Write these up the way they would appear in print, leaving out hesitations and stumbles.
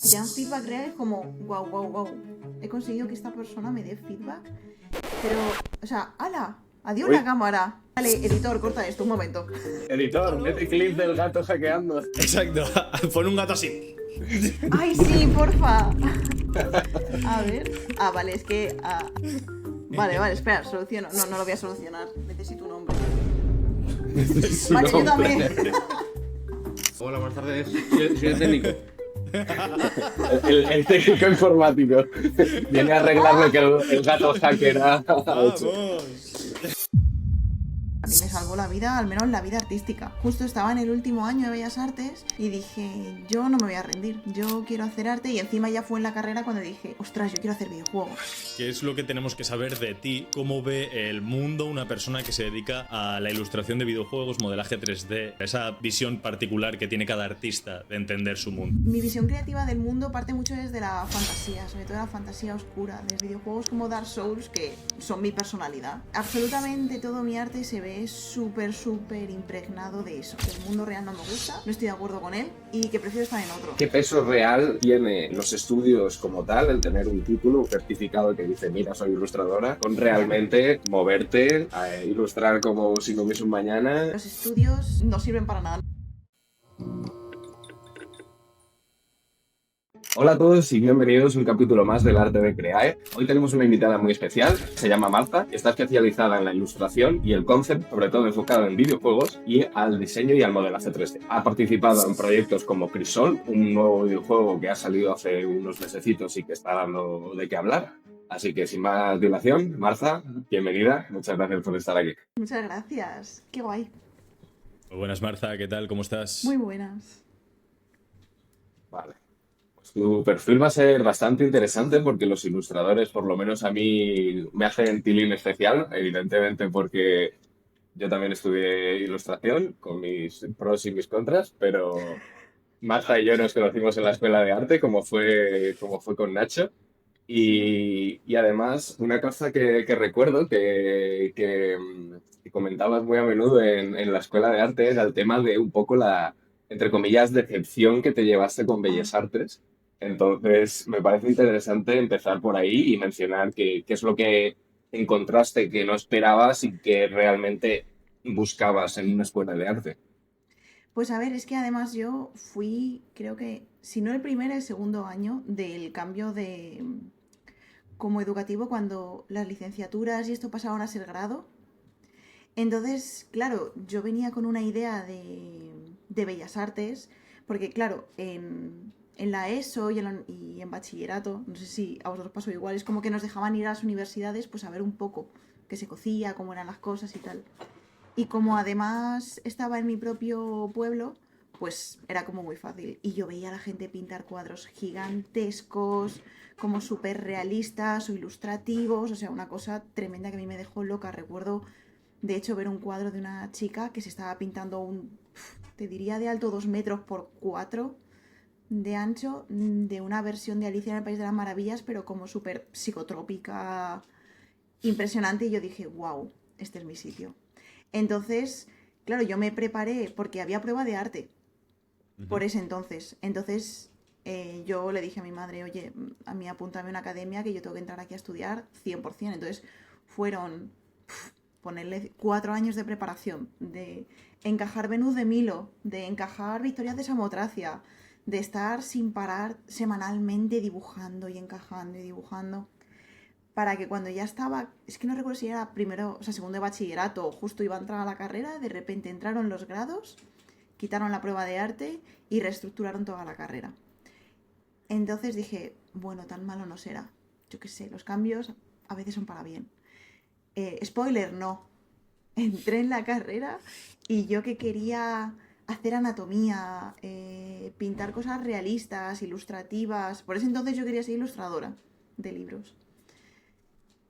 Ya un feedback real es como, wow, wow, wow. He conseguido que esta persona me dé feedback. Pero, o sea, ¡hala! Adiós la Uy, cámara. Vale, editor, corta esto un momento. editor, mete clip del gato hackeando. Exacto, pon un gato así. ¡Ay, sí, porfa! A ver. Ah, vale, es que. Vale, vale, espera, soluciono. No, no lo voy a solucionar. Necesito un nombre. Su Vale, yo nombre. también. Hola, buenas tardes. Soy el técnico. El técnico informático viene a arreglar lo que el gato hacker ha hecho. ¡Vamos! A mí me salvó la vida, al menos la vida artística. Justo estaba en el último año de Bellas Artes y dije, yo no me voy a rendir, yo quiero hacer arte, y encima ya fue en la carrera cuando dije, ostras, yo quiero hacer videojuegos. ¿Qué es lo que tenemos que saber de ti? ¿Cómo ve el mundo una persona que se dedica a la ilustración de videojuegos, modelaje 3D, esa visión particular que tiene cada artista de entender su mundo? Mi visión creativa del mundo parte mucho desde la fantasía, sobre todo la fantasía oscura, de videojuegos como Dark Souls, que son mi personalidad. Absolutamente todo mi arte se ve súper, súper impregnado de eso. Que el mundo real no me gusta, no estoy de acuerdo con él y que prefiero estar en otro. ¿Qué peso real tiene los estudios como tal, el tener un título, un certificado que dice, mira, soy ilustradora, con realmente moverte a ilustrar como si no hubiese un mañana? Los estudios no sirven para nada. Hola a todos y bienvenidos a un capítulo más del Arte de Creae. Hoy tenemos una invitada muy especial, se llama Marta, está especializada en la ilustración y el concept, sobre todo enfocado en videojuegos y al diseño y al modelaje 3D. Ha participado en proyectos como Crisol, un nuevo videojuego que ha salido hace unos mesecitos y que está dando de qué hablar. Así que sin más dilación, Marta, bienvenida, muchas gracias por estar aquí. Muchas gracias, qué guay. Muy buenas, Marta, ¿qué tal? ¿Cómo estás? Muy buenas. Vale. Tu perfil va a ser bastante interesante porque los ilustradores, por lo menos a mí, me hacen tilín especial, evidentemente porque yo también estudié ilustración con mis pros y mis contras, pero Marta y yo nos conocimos en la escuela de arte, como fue con Nacho. Y además, una cosa que recuerdo que comentabas muy a menudo en la escuela de arte era el tema de un poco la, entre comillas, decepción que te llevaste con Ah, Bellas Artes. Entonces, me parece interesante empezar por ahí y mencionar qué es lo que encontraste que no esperabas y que realmente buscabas en una escuela de arte. pues a ver, es que además yo fui, creo que, si no el primer, el segundo año del cambio de como educativo cuando las licenciaturas y esto pasaron a ser grado. Entonces, claro, yo venía con una idea de Bellas Artes, porque claro, en la ESO y en bachillerato, no sé si a vosotros pasó igual, es como que nos dejaban ir a las universidades pues a ver un poco qué se cocía, cómo eran las cosas y tal. Y como además estaba en mi propio pueblo, pues era como muy fácil. Y yo veía a la gente pintar cuadros gigantescos, como súper realistas o ilustrativos, o sea, una cosa tremenda que a mí me dejó loca. Recuerdo, de hecho, ver un cuadro de una chica que se estaba pintando te diría de alto 2 metros por 4 de ancho, de una versión de Alicia en el País de las Maravillas, pero como súper psicotrópica, impresionante. Y yo dije, wow, este es mi sitio. Entonces, claro, yo me preparé porque había prueba de arte por ese entonces. Entonces, yo le dije a mi madre, oye, a mí apúntame a una academia que yo tengo que entrar aquí a estudiar 100%. Entonces, fueron ponerle 4 años de preparación, de encajar Venus de Milo, de encajar Victorias de Samotracia, de estar sin parar semanalmente dibujando y encajando y dibujando para que cuando ya estaba, es que no recuerdo si era primero, o sea, segundo de bachillerato o justo iba a entrar a la carrera, de repente entraron los grados, quitaron la prueba de arte y reestructuraron toda la carrera. Entonces dije, bueno, tan malo no será. Yo qué sé, los cambios a veces son para bien. Spoiler, no. Entré en la carrera y yo que quería hacer anatomía, pintar cosas realistas, ilustrativas. Por ese entonces yo quería ser ilustradora de libros.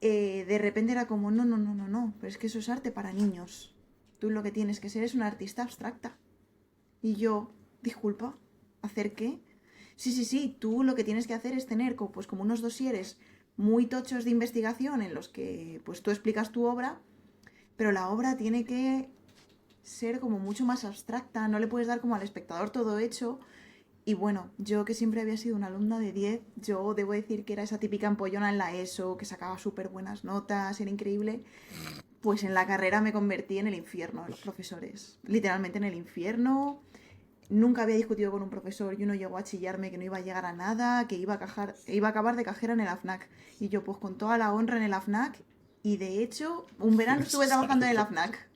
De repente era como, no, no, no, no, no, pero es que eso es arte para niños. Tú lo que tienes que ser es una artista abstracta. Y yo, disculpa, ¿hacer qué? Sí, sí, sí, tú lo que tienes que hacer es tener pues, como unos dosieres muy tochos de investigación en los que pues tú explicas tu obra, pero la obra tiene que ser como mucho más abstracta, no le puedes dar como al espectador todo hecho Y bueno, yo que siempre había sido una alumna de 10, yo debo decir que era esa típica empollona en la ESO, que sacaba súper buenas notas, era increíble. Pues en la carrera me convertí en el infierno de los profesores. Literalmente en el infierno. Nunca había discutido con un profesor y uno llegó a chillarme que no iba a llegar a nada, que iba a acabar de cajera en el AFNAC. Y yo, pues con toda la honra en el AFNAC. Y de hecho, un verano estuve trabajando en el AFNAC.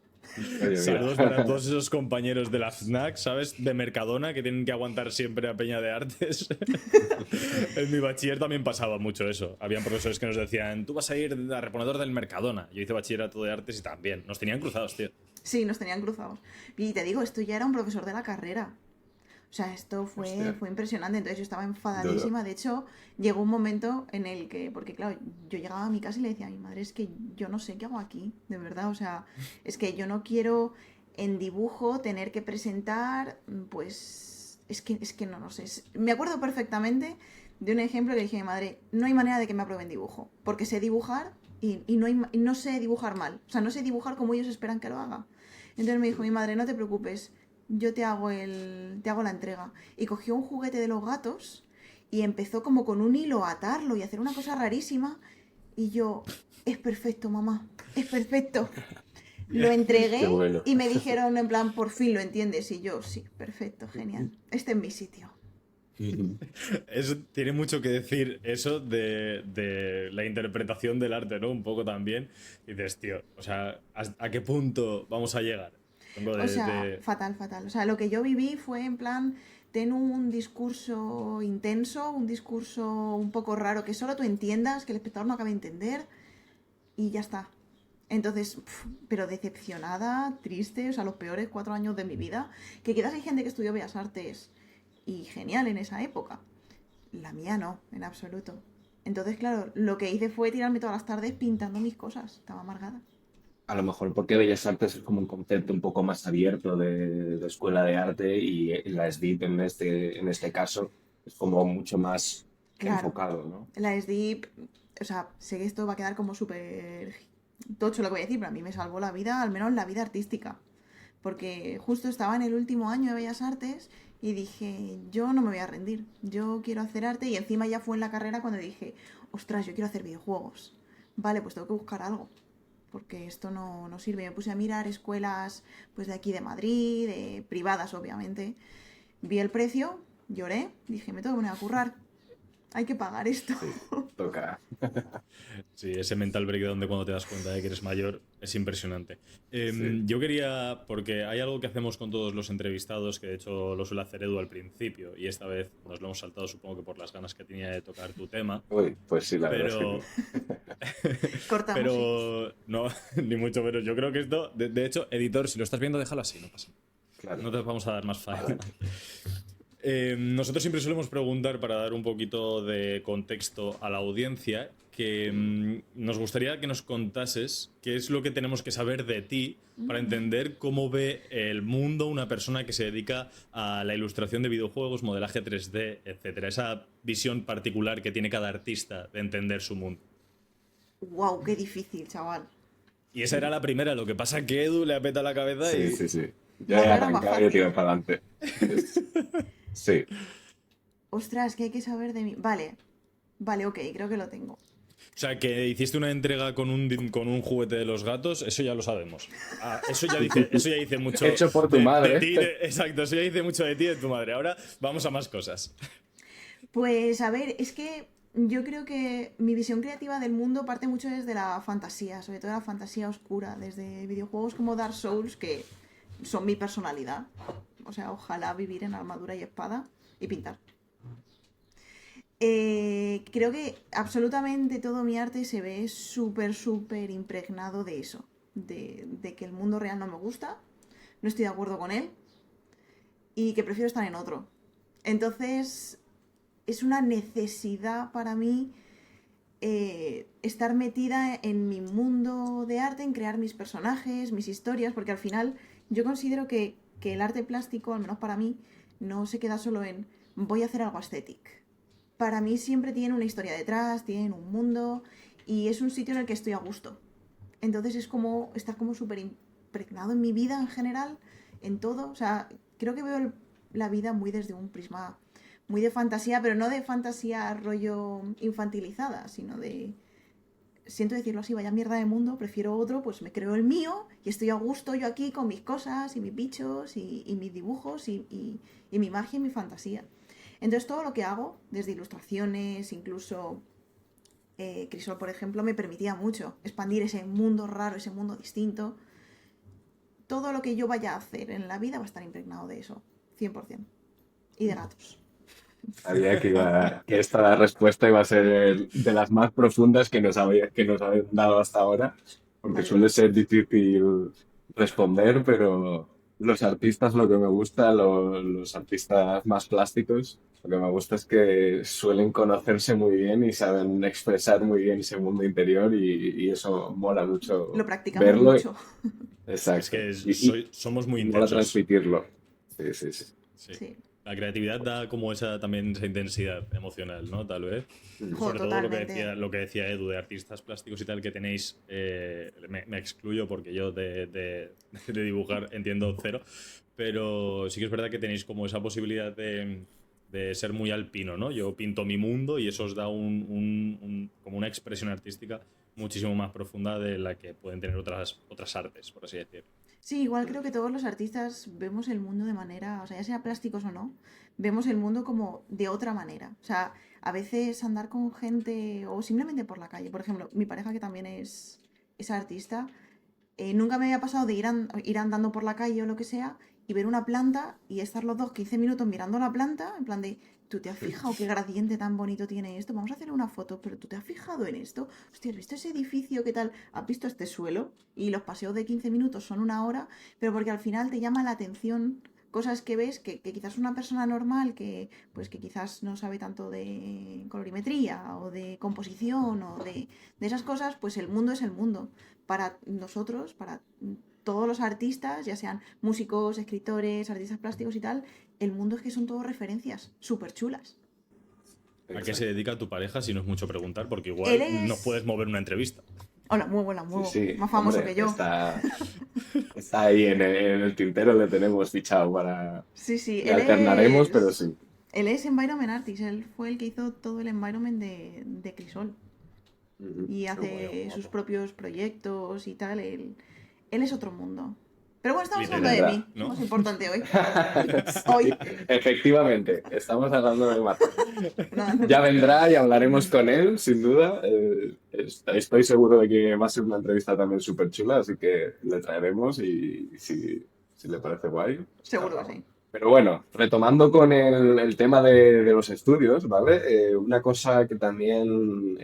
Oye, Saludos mira. para todos esos compañeros de la FNAC, ¿sabes? De Mercadona, que tienen que aguantar siempre a Peña de Artes. En mi bachiller también pasaba mucho eso. Habían profesores que nos decían, tú vas a ir a reponedor del Mercadona. Yo hice bachillerato de artes y también. Nos tenían cruzados, tío. Sí, nos tenían cruzados. Y te digo, esto ya era un profesor de la carrera. O sea, esto Hostia. fue impresionante. Entonces yo estaba Duro. enfadadísima. De hecho, llegó un momento en el que, porque claro, yo llegaba a mi casa y le decía a mi madre, es que yo no sé qué hago aquí, de verdad. O sea, es que yo no quiero en dibujo tener que presentar, pues, es que no sé. Me acuerdo perfectamente de un ejemplo que le dije a mi madre, no hay manera de que me aprueben dibujo, porque sé dibujar y no sé dibujar mal. O sea, no sé dibujar como ellos esperan que lo haga. Entonces me dijo mi madre, no te preocupes, yo te hago la entrega. Y cogió un juguete de los gatos y empezó como con un hilo a atarlo y hacer una cosa rarísima. Y yo, es perfecto, mamá, es perfecto. Lo Qué entregué bueno. y me dijeron en plan, por fin lo entiendes. Y yo, sí, perfecto, genial. Este es mi sitio. Eso tiene mucho que decir, eso de la interpretación del arte, ¿no? Un poco también. Y dices, tío, o sea, ¿a qué punto vamos a llegar? Vengo O sea, fatal, fatal. O sea, lo que yo viví fue en plan, ten un discurso intenso, un discurso un poco raro, que solo tú entiendas, que el espectador no acabe de entender, y ya está. Entonces, pero decepcionada, triste, o sea, los peores 4 años de mi vida. Que quizás hay gente que estudió Bellas Artes y genial en esa época. La mía no, en absoluto. Entonces, claro, lo que hice fue tirarme todas las tardes pintando mis cosas. Estaba amargada. A lo mejor porque Bellas Artes es como un concepto un poco más abierto de escuela de arte y la SDIP en este caso es como mucho más Claro, enfocado, ¿no? la SDIP, o sea, sé que esto va a quedar como súper tocho lo que voy a decir, pero a mí me salvó la vida, al menos la vida artística. Porque justo estaba en el último año de Bellas Artes y dije, yo no me voy a rendir, yo quiero hacer arte y encima ya fue en la carrera cuando dije, ostras, yo quiero hacer videojuegos. Vale, pues tengo que buscar algo, porque esto no sirve. Me puse a mirar escuelas pues de aquí de Madrid, de privadas obviamente. Vi el precio, lloré, dije, me tengo que poner a currar, hay que pagar esto. Sí, toca. sí, ese mental breakdown de cuando te das cuenta de que eres mayor es impresionante. Sí. Yo quería, porque hay algo que hacemos con todos los entrevistados, que de hecho lo suele hacer Edu al principio, y esta vez nos lo hemos saltado, supongo que por las ganas que tenía de tocar tu tema, Uy, pues sí, la verdad es que pero, Cortamos, ¿eh? pero no, ni mucho menos. Yo creo que esto, de hecho, editor, si lo estás viendo, déjalo así, no pasa nada. claro. No te vamos a dar más fallo. Vale. Nosotros siempre solemos preguntar para dar un poquito de contexto a la audiencia que nos gustaría que nos contases qué es lo que tenemos que saber de ti para entender cómo ve el mundo una persona que se dedica a la ilustración de videojuegos, modelaje 3D, etcétera. Esa visión particular que tiene cada artista de entender su mundo. Wow, qué difícil, chaval. Y esa era la primera, lo que pasa es que Edu le apeta la cabeza Sí, y... sí, sí. La Ya he otra era más arrancado y he fácil. tirado para adelante. Sí. Ostras, ¿qué hay que saber de mí? Vale, vale, ok, creo que lo tengo. O sea, que hiciste una entrega con un juguete de los gatos, eso ya lo sabemos. Ah, eso ya dice mucho Hecho por tu de madre. ti. Exacto, eso ya dice mucho de ti y de tu madre. Ahora vamos a más cosas. Pues a ver, es que yo creo que mi visión creativa del mundo parte mucho desde la fantasía, sobre todo la fantasía oscura, desde videojuegos como Dark Souls, que son mi personalidad. O sea, ojalá vivir en armadura y espada y pintar. Creo que absolutamente todo mi arte se ve súper, súper impregnado de eso. De que el mundo real no me gusta, no estoy de acuerdo con él y que prefiero estar en otro. Entonces, es una necesidad para mí estar metida en mi mundo de arte, en crear mis personajes, mis historias, porque al final yo considero que el arte plástico, al menos para mí, no se queda solo en voy a hacer algo estético. Para mí siempre tiene una historia detrás, tiene un mundo y es un sitio en el que estoy a gusto. Entonces es como estar como súper impregnado en mi vida en general, en todo. O sea, creo que veo la vida muy desde un prisma muy de fantasía, pero no de fantasía rollo infantilizada, sino de, siento decirlo así, vaya mierda de mundo, prefiero otro, pues me creo el mío y estoy a gusto yo aquí con mis cosas y mis bichos y mis dibujos y mi magia y mi fantasía. Entonces todo lo que hago, desde ilustraciones, incluso Crisol, por ejemplo, me permitía mucho expandir ese mundo raro, ese mundo distinto. Todo lo que yo vaya a hacer en la vida va a estar impregnado de eso, 100%. Y de gatos. Sabía que esta respuesta iba a ser de las más profundas que nos habían dado hasta ahora, porque Vale. suele ser difícil responder, pero los artistas lo que me gusta, los artistas más plásticos, lo que me gusta es que suelen conocerse muy bien y saben expresar muy bien ese mundo interior y eso mola mucho Lo practicamos verlo. mucho. Es Exacto. que somos muy Y mola intensos. transmitirlo. Sí, sí, sí. Sí. Sí. La creatividad da como también esa intensidad emocional, ¿no? Tal vez. Jo, Sobre todo totalmente. lo que decía Edu, de artistas plásticos y tal que tenéis, me excluyo porque yo de dibujar entiendo cero, pero sí que es verdad que tenéis como esa posibilidad de ser muy alpino, ¿no? Yo pinto mi mundo y eso os da como una expresión artística muchísimo más profunda de la que pueden tener otras artes, por así decirlo. Sí, igual creo que todos los artistas vemos el mundo de manera, o sea, ya sea plásticos o no, vemos el mundo como de otra manera. O sea, a veces andar con gente o simplemente por la calle. Por ejemplo, mi pareja que también es artista, nunca me había pasado de ir andando por la calle o lo que sea y ver una planta y estar los dos 15 minutos mirando la planta, en plan de, ¿tú te has fijado qué gradiente tan bonito tiene esto? Vamos a hacer una foto, pero ¿tú te has fijado en esto? Hostia, ¿has visto ese edificio? ¿Qué tal? ¿Has visto este suelo? Y los paseos de 15 minutos son una hora, pero porque al final te llama la atención cosas que ves que quizás una persona normal pues que quizás no sabe tanto de colorimetría o de composición o de esas cosas, pues el mundo es el mundo para nosotros, para todos los artistas, ya sean músicos, escritores, artistas plásticos y tal, el mundo es que son todo referencias súper chulas. ¿A qué se dedica tu pareja si no es mucho preguntar? Porque Él igual no es... puedes mover una entrevista. Hola, muy buena, Sí, sí, más famoso hombre, que yo. está ahí en el tintero, le tenemos fichado para... Sí, sí, Le alternaremos, pero sí. él es Environment Artist, él fue el que hizo todo el environment de Crisol Ujú. y Qué guay, hace sus guapo. propios proyectos y tal, él es otro mundo. Pero bueno, estamos Es hablando de Literal, verdad. mí, ¿no? más importante hoy. Sí, efectivamente, estamos hablando de Marta. No, Ya vendrá y hablaremos con él, sin duda. Estoy seguro de que va a ser una entrevista también súper chula, así que le traeremos y si le parece guay, pues seguro que charlamos. sí. Pero bueno, retomando con el tema de los estudios, ¿vale? Una cosa que también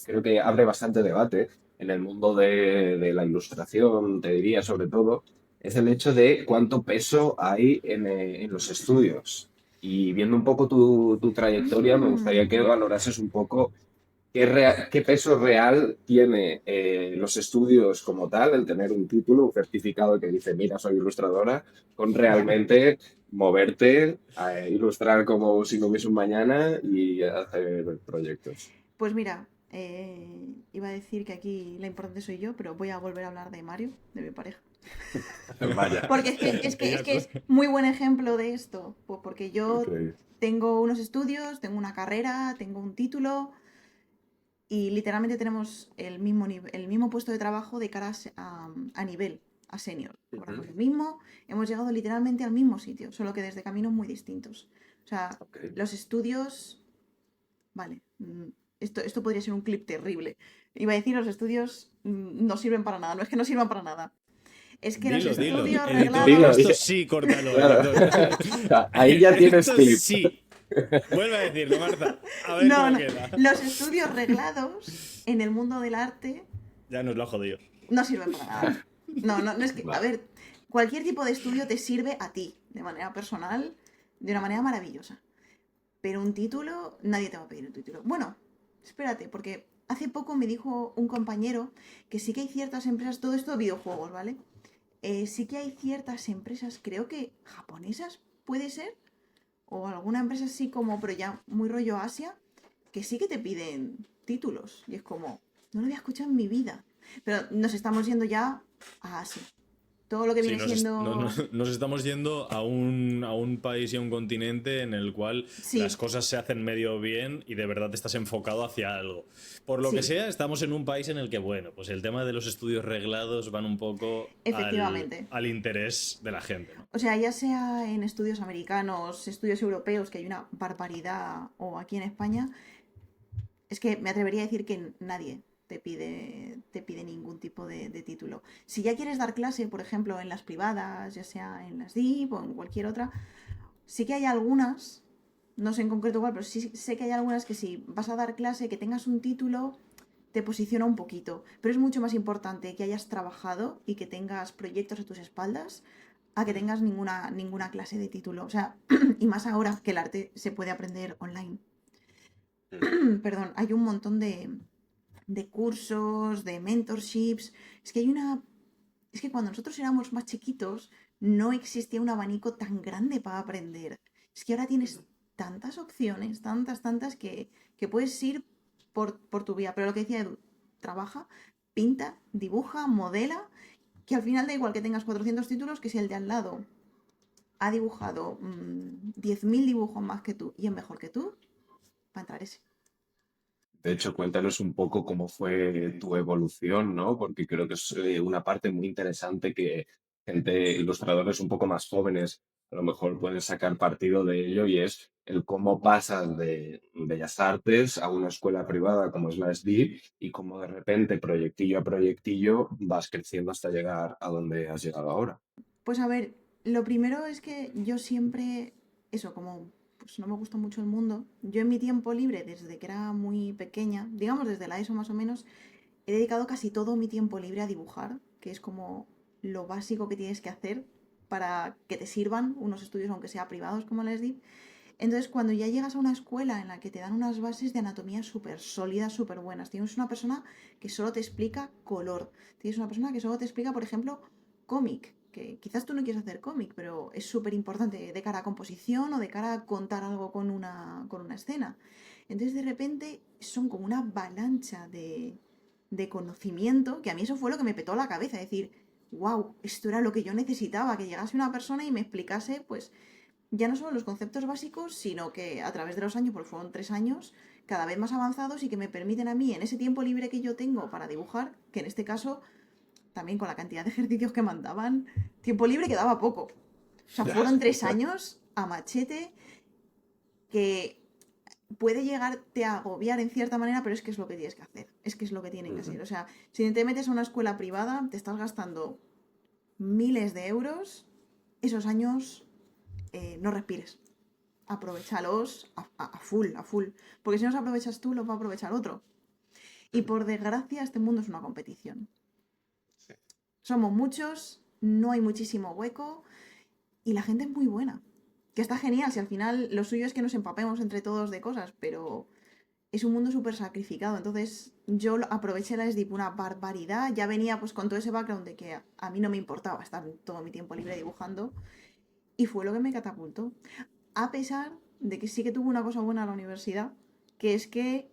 creo que abre bastante debate en el mundo de la ilustración, te diría sobre todo, es el hecho de cuánto peso hay en los estudios. Y viendo un poco tu trayectoria, me gustaría que Mm. valorases un poco qué peso real tiene los estudios como tal, el tener un título, un certificado que dice, mira, soy ilustradora, con realmente moverte a ilustrar como si no hubiese un mañana y hacer proyectos. Pues mira, iba a decir que aquí la importante soy yo, pero voy a volver a hablar de Mario, de mi pareja. Vaya. Porque es que es muy buen ejemplo de esto. Pues porque yo Increíble. tengo unos estudios, tengo una carrera, tengo un título y literalmente tenemos el mismo puesto de trabajo de cara a nivel, a senior. Cobramos Ujú. lo mismo, hemos llegado literalmente al mismo sitio, solo que desde caminos muy distintos. O sea, Ok. los estudios... Vale, esto podría ser un clip terrible. Iba a decir, los estudios no sirven para nada, no es que no sirvan para nada. Es que los Dilo. estudios Editor, Dilo, esto reglados... sí, córtalo, claro. editor. Ahí ya tienes Esto clip. sí. Vuelve a decirlo, Marta. A ver No, cómo no. queda. Los estudios reglados en el mundo del arte Ya nos lo ha jodido. no sirven para nada. No es que, a Vale. ver, cualquier tipo de estudio te sirve a ti, de manera personal, de una manera maravillosa. Pero un título, nadie te va a pedir un título. Bueno, espérate, porque hace poco me dijo un compañero que sí que hay ciertas empresas, todo esto de videojuegos, ¿vale? Sí que hay ciertas empresas, creo que japonesas, puede ser, o alguna empresa así como, pero ya muy rollo Asia, que sí que te piden títulos. Y es como, no lo había escuchado en mi vida. Pero nos estamos yendo ya a Asia. todo lo que Sí, viene siendo... nos estamos yendo a un país y a un continente en el cual las Sí, cosas se hacen medio bien y de verdad estás enfocado hacia algo. Por lo que sí, sea, estamos en un país en el que, bueno, pues el tema de los estudios reglados van un poco efectivamente. al interés de la gente, ¿no? O sea, ya sea en estudios americanos, estudios europeos, que hay una barbaridad, o aquí en España, es que me atrevería a decir que nadie te pide ningún tipo de título. Si ya quieres dar clase, por ejemplo, en las privadas, ya sea en las DIP o en cualquier otra, sí que hay algunas, no sé en concreto cuál, pero sí sé que hay algunas que si vas a dar clase, que tengas un título, te posiciona un poquito. Pero es mucho más importante que hayas trabajado y que tengas proyectos a tus espaldas a que tengas ninguna clase de título. O sea, y más ahora que el arte se puede aprender online. Perdón, hay un montón de cursos, de mentorships. Es que hay una... Es que cuando nosotros éramos más chiquitos no existía un abanico tan grande para aprender. Es que ahora tienes tantas opciones, tantas que puedes ir por tu vía. Pero lo que decía Edu, trabaja, pinta, dibuja, modela, que al final da igual que tengas 400 títulos que si el de al lado ha dibujado 10.000 dibujos más que tú y es mejor que tú, para entrar ese. De hecho, cuéntanos un poco cómo fue tu evolución, ¿no? Porque creo que es una parte muy interesante que gente, ilustradores un poco más jóvenes, a lo mejor pueden sacar partido de ello y es el cómo pasas de Bellas Artes a una escuela privada como es la SDI y cómo de repente, proyectillo a proyectillo, vas creciendo hasta llegar a donde has llegado ahora. Pues a ver, lo primero es que yo siempre, eso, como pues no me gusta mucho el mundo, yo en mi tiempo libre, desde que era muy pequeña, digamos desde la ESO más o menos, he dedicado casi todo mi tiempo libre a dibujar, que es como lo básico que tienes que hacer para que te sirvan unos estudios, aunque sea privados como les di. Entonces, cuando ya llegas a una escuela en la que te dan unas bases de anatomía súper sólidas, súper buenas, tienes una persona que solo te explica color, tienes una persona que solo te explica, por ejemplo, cómic, que quizás tú no quieres hacer cómic, pero es súper importante de cara a composición o de cara a contar algo con una escena. Entonces, de repente, son como una avalancha de conocimiento, que a mí eso fue lo que me petó la cabeza, decir, wow, esto era lo que yo necesitaba, que llegase una persona y me explicase, pues, ya no solo los conceptos básicos, sino que a través de los años, porque fueron 3 años, cada vez más avanzados y que me permiten a mí, en ese tiempo libre que yo tengo para dibujar, que en este caso, también con la cantidad de ejercicios que mandaban, tiempo libre quedaba poco. O sea, Ya. fueron 3 años a machete que puede llegarte a agobiar en cierta manera, pero es que es lo que tienes que hacer. Es que es lo que tiene que ser. Ujú. O sea, si te metes a una escuela privada, te estás gastando miles de euros, esos años no respires. Aprovechalos a full, a full. Porque si no los aprovechas tú, los va a aprovechar otro. Y por desgracia, este mundo es una competición. Sí. Somos muchos, no hay muchísimo hueco y la gente es muy buena. Que está genial, si al final lo suyo es que nos empapemos entre todos de cosas, pero es un mundo súper sacrificado. Entonces yo aproveché la SDIP una barbaridad. Ya venía pues con todo ese background de que a mí no me importaba estar todo mi tiempo libre dibujando y fue lo que me catapultó. A pesar de que sí que tuvo una cosa buena la universidad, que es que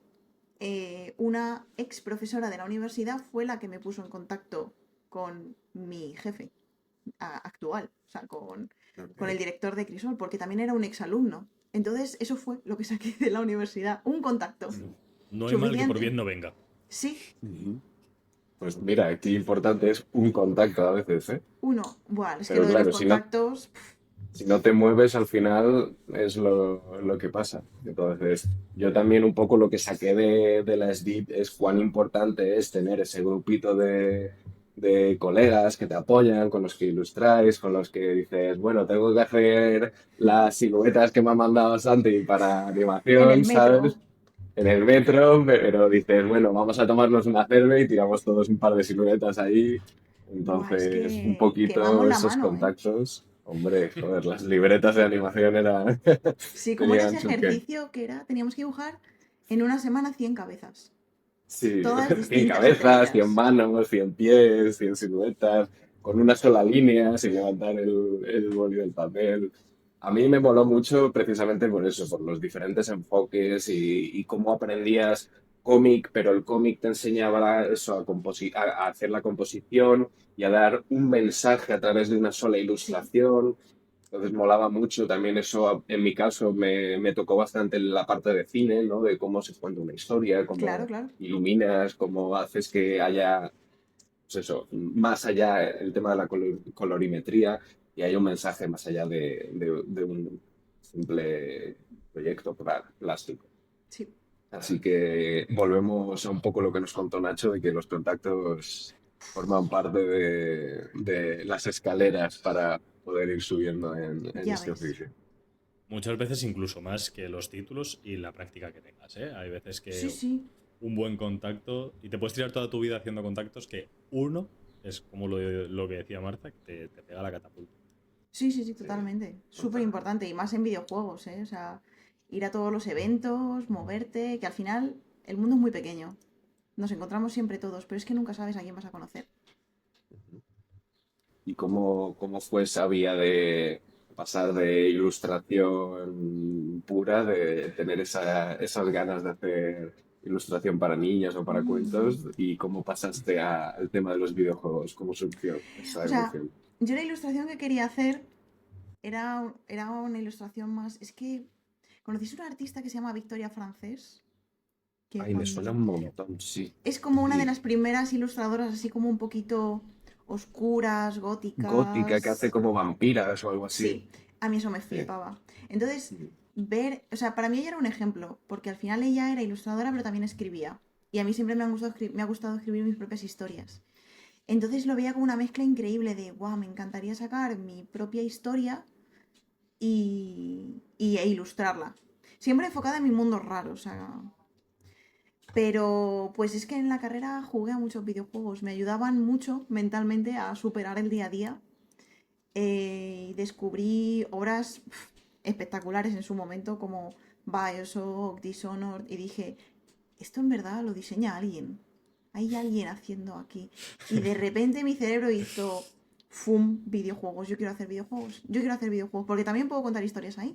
una ex profesora de la universidad fue la que me puso en contacto con mi jefe actual, o sea, con el Ok. director de Crisol, porque también era un ex alumno. Entonces, eso fue lo que saqué de la universidad, un contacto. No hay mal que por Suficiente. bien no venga. Sí, Ujú. Pues mira, aquí importante es un contacto a veces, ¿eh? uno. Bueno, es que Pero lo de los claro, contactos, si no te mueves al final es lo que pasa. Entonces, yo también un poco lo que saqué de la SDIT es cuán importante es tener ese grupito de colegas que te apoyan, con los que ilustráis, con los que dices, bueno, tengo que hacer las siluetas que me ha mandado Santi para en el animación, ¿sabes? metro. En el metro, pero dices, bueno, vamos a tomarnos una cerve y tiramos todos un par de siluetas ahí. Buah, es Entonces, un que quemamos poquito la esos mano, ¿eh? contactos. Hombre, joder, las libretas de animación eran, Sí, como era ese tenían su qué. ejercicio que era, teníamos que dibujar en una semana 100 cabezas, Sí, todas 100 distintas entre cabezas, 100 ellas. manos, 100 pies, 100 siluetas, con una sola línea, sin levantar el boli del papel. A mí me moló mucho precisamente por eso, por los diferentes enfoques y cómo aprendías cómic, pero el cómic te enseñaba eso, a hacer la composición y a dar un mensaje a través de una sola Sí, ilustración. Entonces molaba mucho, también eso en mi caso me tocó bastante la parte de cine, ¿no? De cómo se cuenta una historia, claro, cómo claro. iluminas, cómo haces que haya, pues eso, más allá el tema de la colorimetría y hay un mensaje más allá de un simple proyecto plástico. Sí. Así que volvemos a un poco lo que nos contó Nacho de que los contactos forman parte de las escaleras para poder ir subiendo en Ya este ves. oficio. Muchas veces incluso más que los títulos y la práctica que tengas, ¿eh? Hay veces Sí, que sí. un buen contacto, y te puedes tirar toda tu vida haciendo contactos, que uno es como lo que decía Marta, que te pega la catapulta. Sí, sí, sí, Sí, totalmente. Súper total. importante. Y más en videojuegos, ¿eh? O sea, ir a todos los eventos, moverte, que al final el mundo es muy pequeño. Nos encontramos siempre todos, pero es que nunca sabes a quién vas a conocer. ¿Y cómo fue esa vía de pasar de ilustración pura, de tener esas ganas de hacer ilustración para niños o para Mm. cuentos, y cómo pasaste al tema de los videojuegos? ¿Cómo surgió esa O sea, evolución? yo la ilustración que quería hacer era una ilustración más. Es que. ¿Conocéis una artista que se llama Victoria Francés? Que Ay, me suena cuando. un montón, sí. Es como una de Sí. las primeras ilustradoras, así como un poquito oscuras, Gótica, que hace góticas. como vampiras o algo así. Sí, a mí eso me Sí. flipaba. Entonces, ver, o sea, para mí ella era un ejemplo, porque al final ella era ilustradora, pero también escribía. Y a mí siempre me ha gustado escribir mis propias historias. Entonces lo veía como una mezcla increíble de, wow, me encantaría sacar mi propia historia e ilustrarla. Siempre enfocada en mi mundo raro, o sea. Pero pues es que en la carrera jugué a muchos videojuegos, me ayudaban mucho mentalmente a superar el día a día. Y descubrí obras espectaculares en su momento como BioShock, Dishonored y dije, esto en verdad lo diseña alguien. Hay alguien haciendo aquí. Y de repente mi cerebro hizo, ¡fum! Videojuegos. Yo quiero hacer videojuegos. Yo quiero hacer videojuegos. Porque también puedo contar historias ahí.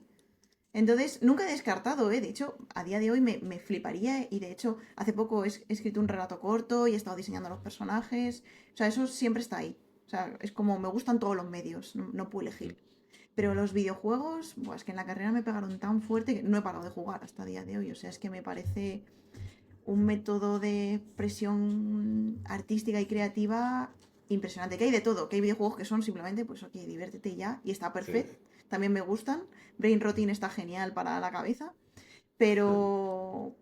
Entonces, nunca he descartado, ¿eh? De hecho, a día de hoy me fliparía y de hecho, hace poco he escrito un relato corto y he estado diseñando los personajes. O sea, eso siempre está ahí. O sea, es como me gustan todos los medios, no puedo elegir. Pero los videojuegos, buah, es que en la carrera me pegaron tan fuerte que no he parado de jugar hasta el día de hoy. O sea, es que me parece un método de expresión artística y creativa impresionante. Que hay de todo, que hay videojuegos que son simplemente, pues, ok, diviértete y ya, y está Sí. perfecto. También me gustan. Brain Rotting está genial para la cabeza. Pero.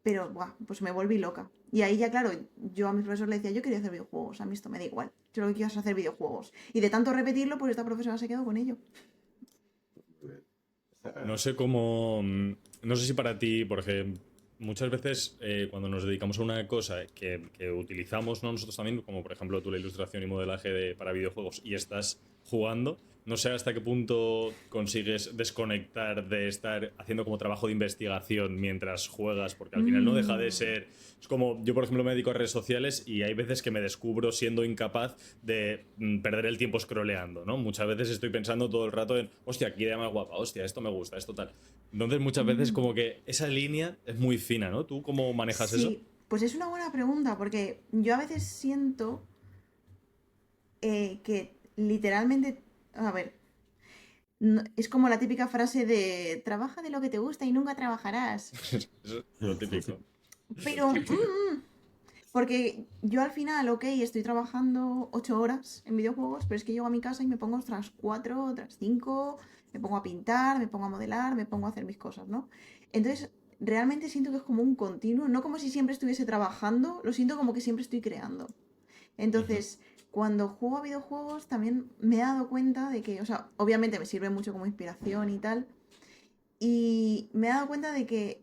Pero, buah, pues me volví loca. Y ahí ya, claro, yo a mis profesores le decía, yo quería hacer videojuegos, a mí esto me da igual. Yo lo que quiero es hacer videojuegos. Y de tanto repetirlo, pues esta profesora se quedó con ello. No sé cómo. No sé si para ti, porque muchas veces cuando nos dedicamos a una cosa que utilizamos, ¿no? Nosotros también, como por ejemplo tú la ilustración y modelaje para videojuegos y estás jugando, no sé hasta qué punto consigues desconectar de estar haciendo como trabajo de investigación mientras juegas, porque al final no deja de Mm, ser. Es como yo, por ejemplo, me dedico a redes sociales y hay veces que me descubro siendo incapaz de perder el tiempo scrolleando, ¿no? Muchas veces estoy pensando todo el rato en, hostia, qué idea más guapa, hostia, esto me gusta, esto tal. Entonces, muchas veces mm. como que esa línea es muy fina, ¿no? ¿Tú cómo manejas eso? Sí, pues es una buena pregunta, porque yo a veces siento que literalmente, a ver, es como la típica frase de trabaja de lo que te gusta y nunca trabajarás. Eso es lo típico. Pero, porque yo al final, ok, estoy trabajando 8 horas en videojuegos, pero es que llego a mi casa y me pongo otras 4, otras 5, me pongo a pintar, me pongo a modelar, me pongo a hacer mis cosas, ¿no? Entonces, realmente siento que es como un continuo, no como si siempre estuviese trabajando, lo siento como que siempre estoy creando. Ujú. Entonces, cuando juego a videojuegos también me he dado cuenta de que, o sea, obviamente me sirve mucho como inspiración y tal, y me he dado cuenta de que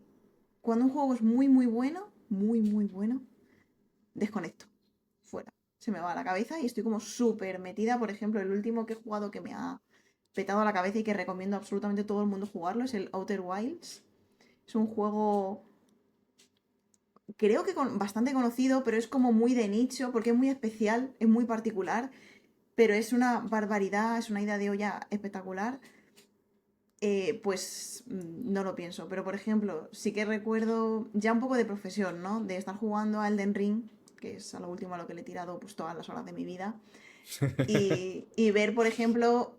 cuando un juego es muy, muy bueno, desconecto. Fuera. Se me va a la cabeza y estoy como súper metida. Por ejemplo, el último que he jugado que me ha petado la cabeza y que recomiendo a absolutamente todo el mundo jugarlo es el Outer Wilds. Es un juego, creo que bastante conocido, pero es como muy de nicho porque es muy especial, es muy particular, pero es una barbaridad, es una idea de olla espectacular. pues no lo pienso. Pero, por ejemplo, sí que recuerdo ya un poco de profesión, ¿no? De estar jugando a Elden Ring, que es a lo último a lo que le he tirado pues todas las horas de mi vida. Y ver, por ejemplo,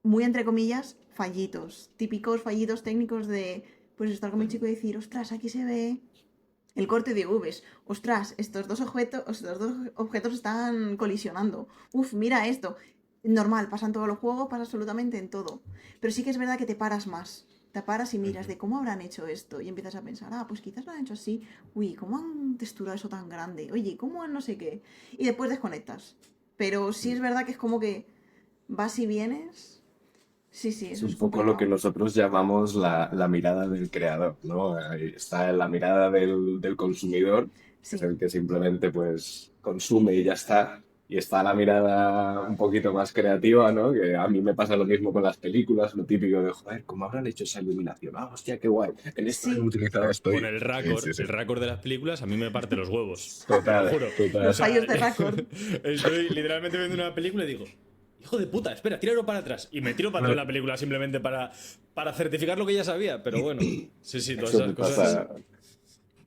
muy entre comillas, fallitos. Típicos fallitos técnicos de, pues estar con mi chico y decir, ostras, aquí se ve el corte de Vs. Ostras, estos dos objetos están colisionando. Uf, mira esto. Normal, pasa en todos los juegos, pasa absolutamente en todo. Pero sí que es verdad que te paras más. Te paras y miras de cómo habrán hecho esto. Y empiezas a pensar, ah, pues quizás lo han hecho así. Uy, ¿cómo han texturado eso tan grande? Oye, ¿cómo han no sé qué? Y después desconectas. Pero sí es verdad que es como que vas y vienes. Sí, sí, Es eso es un poco lo que complicado. nosotros llamamos la mirada del creador, ¿no? Ahí está la mirada del consumidor, que es Sí. el que simplemente pues consume y ya está. Y está la mirada un poquito más creativa, ¿no? Que a mí me pasa lo mismo con las películas, lo típico de, joder, ¿cómo habrán hecho esa iluminación? Ah, hostia, qué guay. En esto han Sí, utilizado esto Con y... Sí, sí, sí. el raccord de las películas a mí me parte los huevos, te lo Total, juro. O los total. sea, fallos de récord. estoy literalmente viendo una película y digo, hijo de puta, espera, tíralo para atrás. Y me tiro para atrás la película simplemente para certificar lo que ya sabía. Pero bueno, sí, sí, todas Eso esas me cosas. pasa,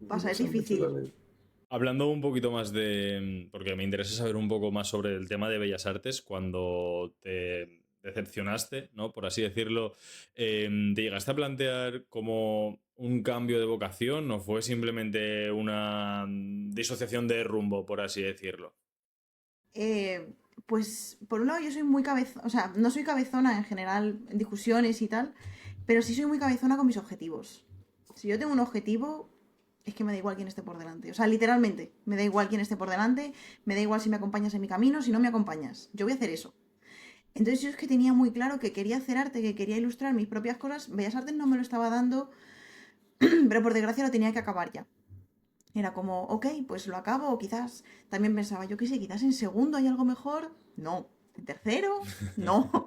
me Pasa, es pasa mucho difícil. también. Hablando un poquito más de, porque me interesa saber un poco más sobre el tema de Bellas Artes, cuando te decepcionaste, ¿no? Por así decirlo, ¿te llegaste a plantear como un cambio de vocación o fue simplemente una disociación de rumbo, por así decirlo? Eh, pues por un lado yo soy muy cabezona, o sea, no soy cabezona en general en discusiones y tal, pero sí soy muy cabezona con mis objetivos. Si yo tengo un objetivo, es que me da igual quién esté por delante. O sea, literalmente, me da igual quién esté por delante, me da igual si me acompañas en mi camino, si no me acompañas. Yo voy a hacer eso. Entonces yo es que tenía muy claro que quería hacer arte, que quería ilustrar mis propias cosas. Bellas Artes no me lo estaba dando, pero por desgracia lo tenía que acabar ya. Era como, ok, pues lo acabo, o quizás también pensaba, yo qué sé, quizás en segundo hay algo mejor. No. ¿En tercero? No.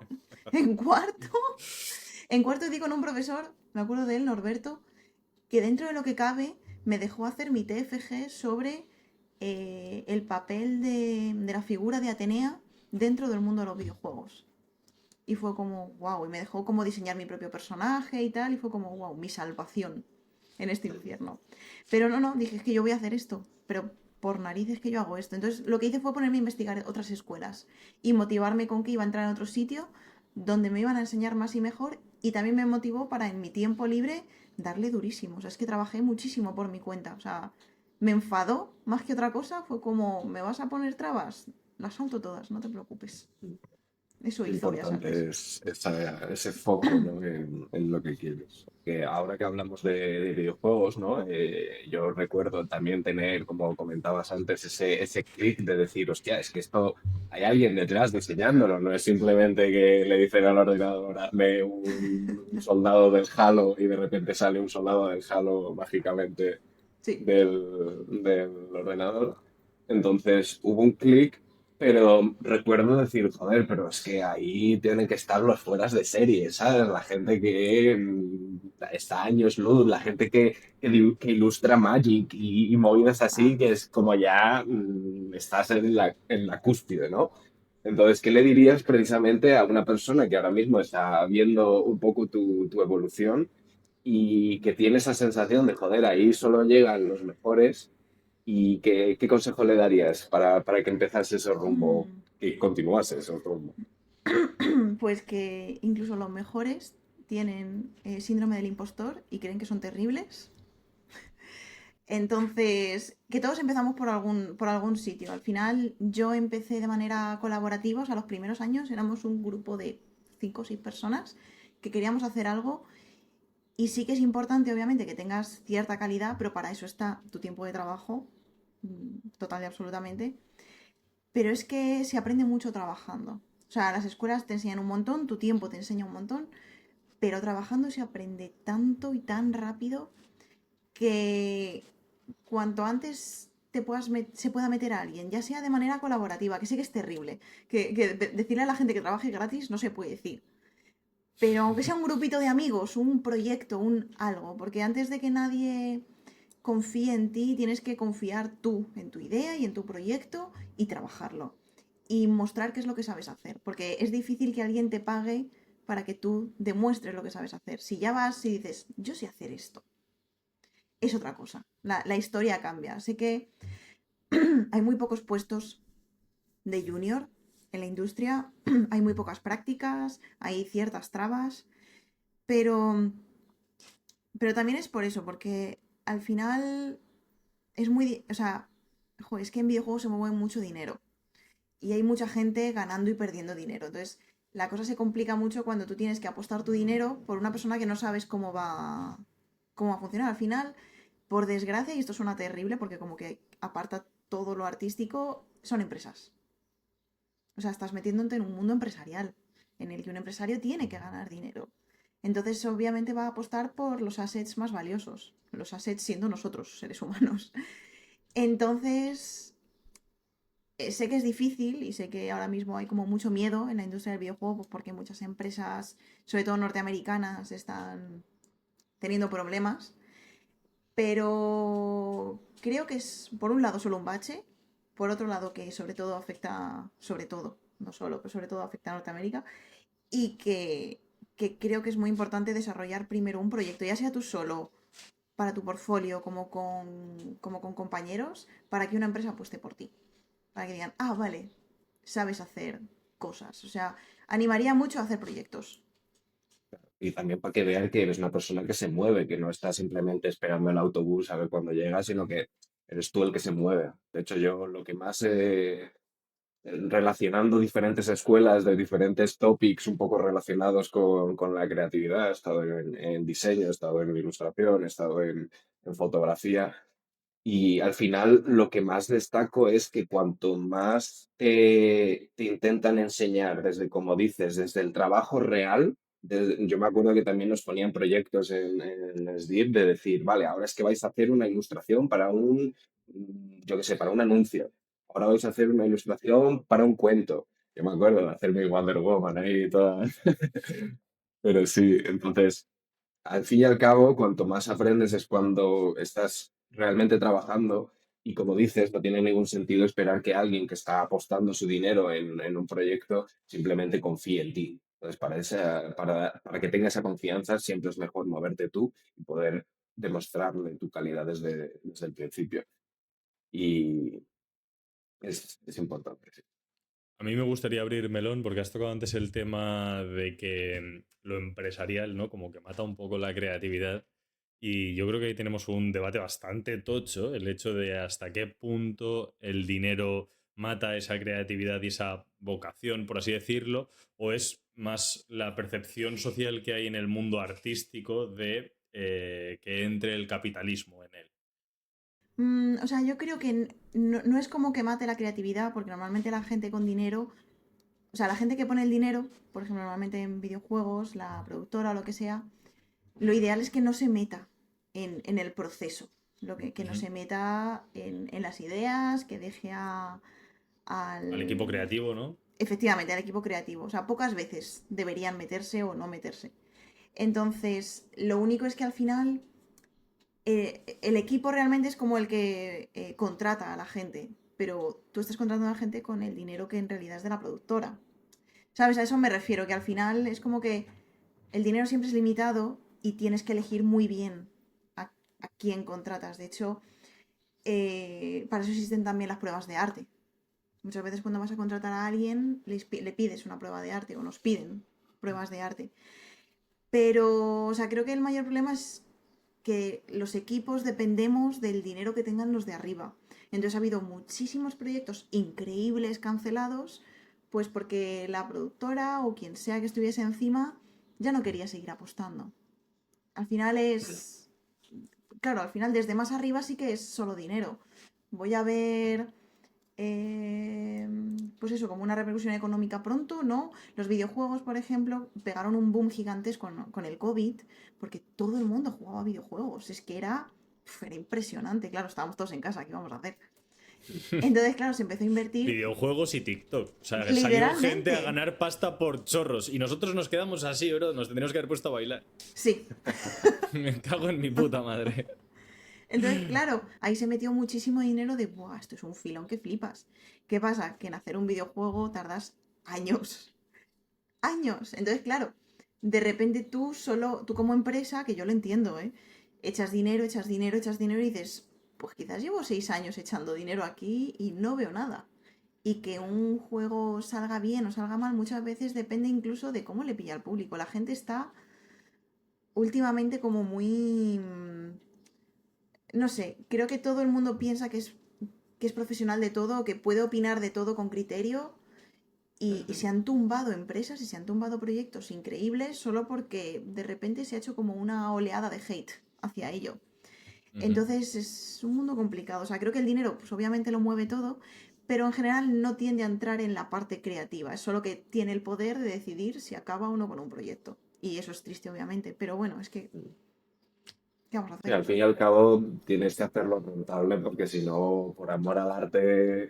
¿En cuarto? En cuarto di con un profesor, me acuerdo de él, Norberto, que dentro de lo que cabe me dejó hacer mi TFG sobre el papel de la figura de Atenea dentro del mundo de los videojuegos. Y fue como, wow, y me dejó como diseñar mi propio personaje y tal, y fue como, wow, mi salvación en este infierno. Pero no, no, dije, es que yo voy a hacer esto, pero por narices que yo hago esto. Entonces lo que hice fue ponerme a investigar otras escuelas y motivarme con que iba a entrar en otro sitio donde me iban a enseñar más y mejor, y también me motivó para en mi tiempo libre darle durísimo. O sea, es que trabajé muchísimo por mi cuenta. O sea, me enfadó más que otra cosa, fue como, ¿me vas a poner trabas? Las salto todas, no te preocupes. Eso Lo hizo Bellas Artes. importante es ese foco, ¿no? En lo que quieres. Que ahora que hablamos de videojuegos, ¿no? Yo recuerdo también tener, como comentabas antes, ese clic de decir, hostia, es que esto hay alguien detrás diseñándolo, no es simplemente que le dicen al ordenador, hazme un soldado del Halo y de repente sale un soldado del Halo mágicamente Sí. del ordenador. Entonces hubo un clic, pero recuerdo decir, joder, pero es que ahí tienen que estar los fueras de serie, ¿sabes? La gente que está años luz, la gente que ilustra Magic y movidas así, Ah. que es como ya estás en la cúspide, ¿no? Entonces, ¿qué le dirías precisamente a una persona que ahora mismo está viendo un poco tu evolución y que tiene esa sensación de, joder, ahí solo llegan los mejores? ¿Y qué consejo le darías para que empezase ese rumbo Hmm. y continuase ese rumbo? Pues que incluso los mejores tienen síndrome del impostor y creen que son terribles. Entonces, que todos empezamos por algún sitio. Al final, yo empecé de manera colaborativa, o sea, los primeros años éramos un grupo de 5 o 6 personas que queríamos hacer algo. Y sí que es importante, obviamente, que tengas cierta calidad, pero para eso está tu tiempo de trabajo, total y absolutamente. Pero es que se aprende mucho trabajando. O sea, las escuelas te enseñan un montón, tu tiempo te enseña un montón, pero trabajando se aprende tanto y tan rápido que cuanto antes se pueda meter a alguien, ya sea de manera colaborativa, que sé que es terrible, que decirle a la gente que trabaje gratis no se puede decir, pero aunque sea un grupito de amigos, un proyecto, un algo, porque antes de que nadie confíe en ti, tienes que confiar tú en tu idea y en tu proyecto y trabajarlo. Y mostrar qué es lo que sabes hacer. Porque es difícil que alguien te pague para que tú demuestres lo que sabes hacer. Si ya vas y dices, yo sé hacer esto, es otra cosa. La historia cambia. Así que hay muy pocos puestos de junior en la industria, hay muy pocas prácticas, hay ciertas trabas, pero, pero también es por eso, porque al final es muy... O sea, joder, es que en videojuegos se mueve mucho dinero y hay mucha gente ganando y perdiendo dinero. Entonces, la cosa se complica mucho cuando tú tienes que apostar tu dinero por una persona que no sabes cómo va a funcionar. Al final, por desgracia, y esto suena terrible porque como que aparta todo lo artístico, son empresas. O sea, estás metiéndote en un mundo empresarial, en el que un empresario tiene que ganar dinero. Entonces, obviamente va a apostar por los assets más valiosos. Los assets siendo nosotros, seres humanos. Entonces, sé que es difícil y sé que ahora mismo hay como mucho miedo en la industria del videojuego, pues porque muchas empresas, sobre todo norteamericanas, están teniendo problemas. Pero creo que es, por un lado, solo un bache, por otro lado, que sobre todo afecta, sobre todo, no solo, pero sobre todo afecta a Norteamérica, y que creo que es muy importante desarrollar primero un proyecto, ya sea tú solo, para tu portfolio, como con compañeros, para que una empresa apueste por ti. Para que digan, ah, vale, sabes hacer cosas. O sea, animaría mucho a hacer proyectos. Y también para que vean que eres una persona que se mueve, que no estás simplemente esperando el autobús a ver cuándo llega, sino que eres tú el que se mueve. De hecho, yo lo que más relacionando diferentes escuelas de diferentes topics un poco relacionados con la creatividad, he estado en diseño, he estado en ilustración, he estado en fotografía. Y al final lo que más destaco es que cuanto más te intentan enseñar desde, como dices, desde el trabajo real, yo me acuerdo que también nos ponían proyectos en SDIP de decir, vale, ahora es que vais a hacer una ilustración para yo qué sé, para un anuncio. Ahora vais a hacer una ilustración para un cuento. Yo me acuerdo de hacer mi Wonder Woman ahí y toda. Pero sí, entonces al fin y al cabo, cuanto más aprendes es cuando estás realmente trabajando y como dices, no tiene ningún sentido esperar que alguien que está apostando su dinero en un proyecto simplemente confíe en ti. Entonces, para que tenga esa confianza, siempre es mejor moverte tú y poder demostrarle tu calidad desde el principio. Y es importante. Sí. A mí me gustaría abrir melón porque has tocado antes el tema de que lo empresarial, ¿no? Como que mata un poco la creatividad. Y yo creo que ahí tenemos un debate bastante tocho, el hecho de hasta qué punto el dinero mata esa creatividad y esa vocación, por así decirlo, o es más la percepción social que hay en el mundo artístico de que entre el capitalismo en él. O sea, yo creo que no es como que mate la creatividad, porque normalmente la gente con dinero, o sea, la gente que pone el dinero, por ejemplo, normalmente en videojuegos, la productora o lo que sea, lo ideal es que no se meta en el proceso, que no Ujú. se meta en las ideas, que deje Al equipo al... creativo, ¿no? Efectivamente, al equipo creativo. O sea, pocas veces deberían meterse o no meterse. Entonces, lo único es que al final el equipo realmente es como el que contrata a la gente, pero tú estás contratando a la gente con el dinero que en realidad es de la productora. ¿Sabes? A eso me refiero, que al final es como que el dinero siempre es limitado y tienes que elegir muy bien a quién contratas. De hecho, para eso existen también las pruebas de arte. Muchas veces cuando vas a contratar a alguien le pides una prueba de arte o nos piden pruebas de arte. Pero, o sea, creo que el mayor problema es que los equipos dependemos del dinero que tengan los de arriba. Entonces ha habido muchísimos proyectos increíbles cancelados, pues porque la productora o quien sea que estuviese encima ya no quería seguir apostando. Al final es... Claro, al final desde más arriba sí que es solo dinero. Voy a ver pues eso, como una repercusión económica pronto, ¿no? Los videojuegos, por ejemplo, pegaron un boom gigantesco con el COVID, porque todo el mundo jugaba videojuegos. Es que era impresionante, claro, estábamos todos en casa, ¿qué íbamos a hacer? Entonces, claro, se empezó a invertir Videojuegos y TikTok. O sea, salió gente a literalmente. ganar pasta por chorros y nosotros nos quedamos así, bro. Nos tendríamos que haber puesto a bailar. Sí. Me cago en mi puta madre. Entonces, claro, ahí se metió muchísimo dinero de, ¡buah, esto es un filón que flipas! ¿Qué pasa? Que en hacer un videojuego tardas años. Años. Entonces, claro, de repente tú como empresa, que yo lo entiendo, echas dinero, y dices, pues quizás llevo 6 años echando dinero aquí y no veo nada. Y que un juego salga bien o salga mal muchas veces depende incluso de cómo le pilla al público. La gente está últimamente como muy... No sé, creo que todo el mundo piensa que es profesional de todo, que puede opinar de todo con criterio y se han tumbado empresas y se han tumbado proyectos increíbles solo porque de repente se ha hecho como una oleada de hate hacia ello. Ujú. Entonces es un mundo complicado. O sea, creo que el dinero pues obviamente lo mueve todo, pero en general no tiende a entrar en la parte creativa. Es solo que tiene el poder de decidir si acaba o no con un proyecto. Y eso es triste, obviamente. Pero bueno, es que, ¿qué vamos a Y hacer? al fin y al cabo tienes que hacerlo rentable porque si no, por amor al arte,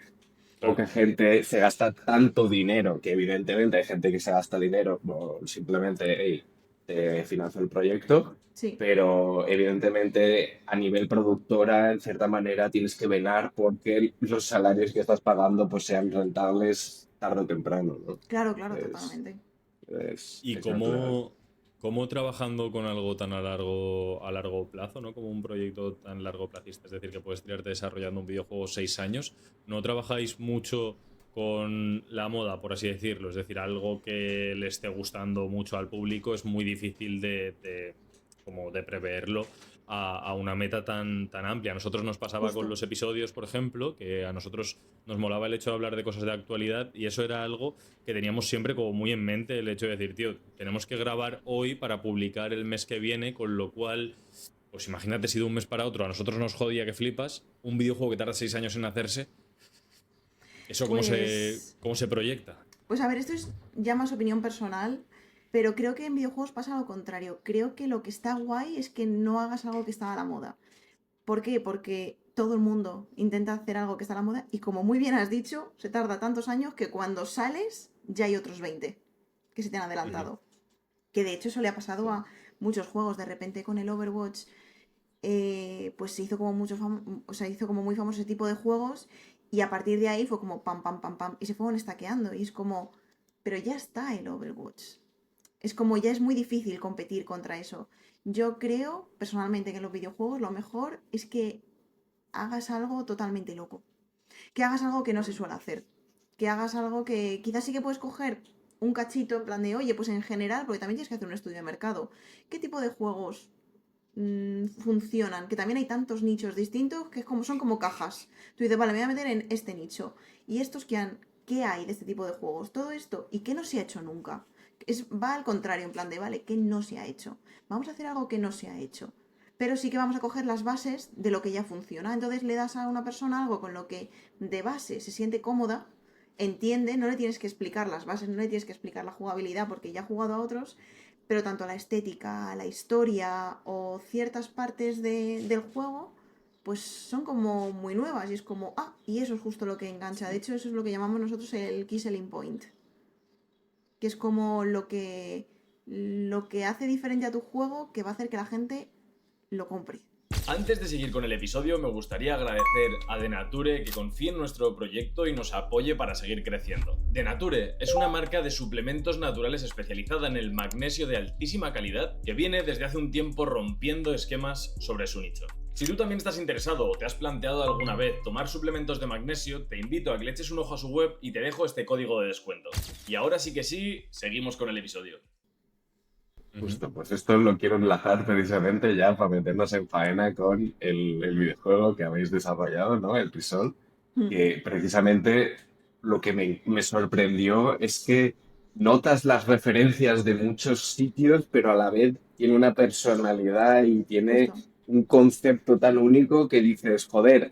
Claro. poca gente se gasta tanto dinero, que evidentemente hay gente que se gasta dinero por simplemente, hey, te financio el proyecto, Sí, pero evidentemente a nivel productora, en cierta manera, tienes que velar porque los salarios que estás pagando pues sean rentables tarde o temprano, ¿no? claro, claro, Es, totalmente. ¿Y es natural. cómo trabajando con algo tan a largo plazo, ¿no? Como un proyecto tan largo plazista, es decir, que puedes tirarte desarrollando un videojuego 6 años, ¿no trabajáis mucho con la moda, por así decirlo? Es decir, algo que le esté gustando mucho al público es muy difícil como de preverlo a una meta tan amplia. A nosotros nos pasaba con Justo. los episodios, por ejemplo, que a nosotros nos molaba el hecho de hablar de cosas de actualidad y eso era algo que teníamos siempre como muy en mente, el hecho de decir, tío, tenemos que grabar hoy para publicar el mes que viene, con lo cual, pues imagínate si de un mes para otro a nosotros nos jodía que flipas, un videojuego que tarda 6 años en hacerse, ¿eso Pues cómo se proyecta? Pues a ver, esto es ya más opinión personal, pero creo que en videojuegos pasa lo contrario. Creo que lo que está guay es que no hagas algo que está a la moda. ¿Por qué? Porque todo el mundo intenta hacer algo que está a la moda y como muy bien has dicho, se tarda tantos años que cuando sales ya hay otros 20 que se te han Ujú. adelantado. Que de hecho eso le ha pasado a muchos juegos. De repente con el Overwatch pues se hizo como o sea, hizo como muy famoso ese tipo de juegos y a partir de ahí fue como pam, pam, pam, pam y se fueron estaqueando y es como, pero ya está el Overwatch. Es como ya es muy difícil competir contra eso. Yo creo personalmente que en los videojuegos lo mejor es que hagas algo totalmente loco. Que hagas algo que no se suele hacer. Que hagas algo que quizás sí que puedes coger un cachito en plan de, oye, pues en general, porque también tienes que hacer un estudio de mercado. ¿Qué tipo de juegos funcionan, que también hay tantos nichos distintos que son como cajas. Tú dices, vale, me voy a meter en este nicho. ¿Y estos qué hay de este tipo de juegos? Todo esto, ¿y qué no se ha hecho nunca? Va al contrario, en plan de, vale, ¿qué no se ha hecho? Vamos a hacer algo que no se ha hecho. Pero sí que vamos a coger las bases de lo que ya funciona. Entonces le das a una persona algo con lo que de base se siente cómoda, entiende, no le tienes que explicar las bases, no le tienes que explicar la jugabilidad porque ya ha jugado a otros, pero tanto la estética, la historia o ciertas partes del juego, pues son como muy nuevas y es como, y eso es justo lo que engancha. De hecho, eso es lo que llamamos nosotros el key selling point, que es como lo que hace diferente a tu juego que va a hacer que la gente lo compre. Antes de seguir con el episodio, me gustaría agradecer a Denature que confíe en nuestro proyecto y nos apoye para seguir creciendo. Denature es una marca de suplementos naturales especializada en el magnesio de altísima calidad que viene desde hace un tiempo rompiendo esquemas sobre su nicho. Si tú también estás interesado o te has planteado alguna vez tomar suplementos de magnesio, te invito a que le eches un ojo a su web y te dejo este código de descuento. Y ahora sí que sí, seguimos con el episodio. Ujú. Justo, pues esto lo quiero enlazar precisamente ya para meternos en faena con el videojuego que habéis desarrollado, ¿no? El Prisol, Mm. que precisamente lo que me sorprendió es que notas las referencias de muchos sitios, pero a la vez tiene una personalidad y tiene Justo. un concepto tan único que dices, joder,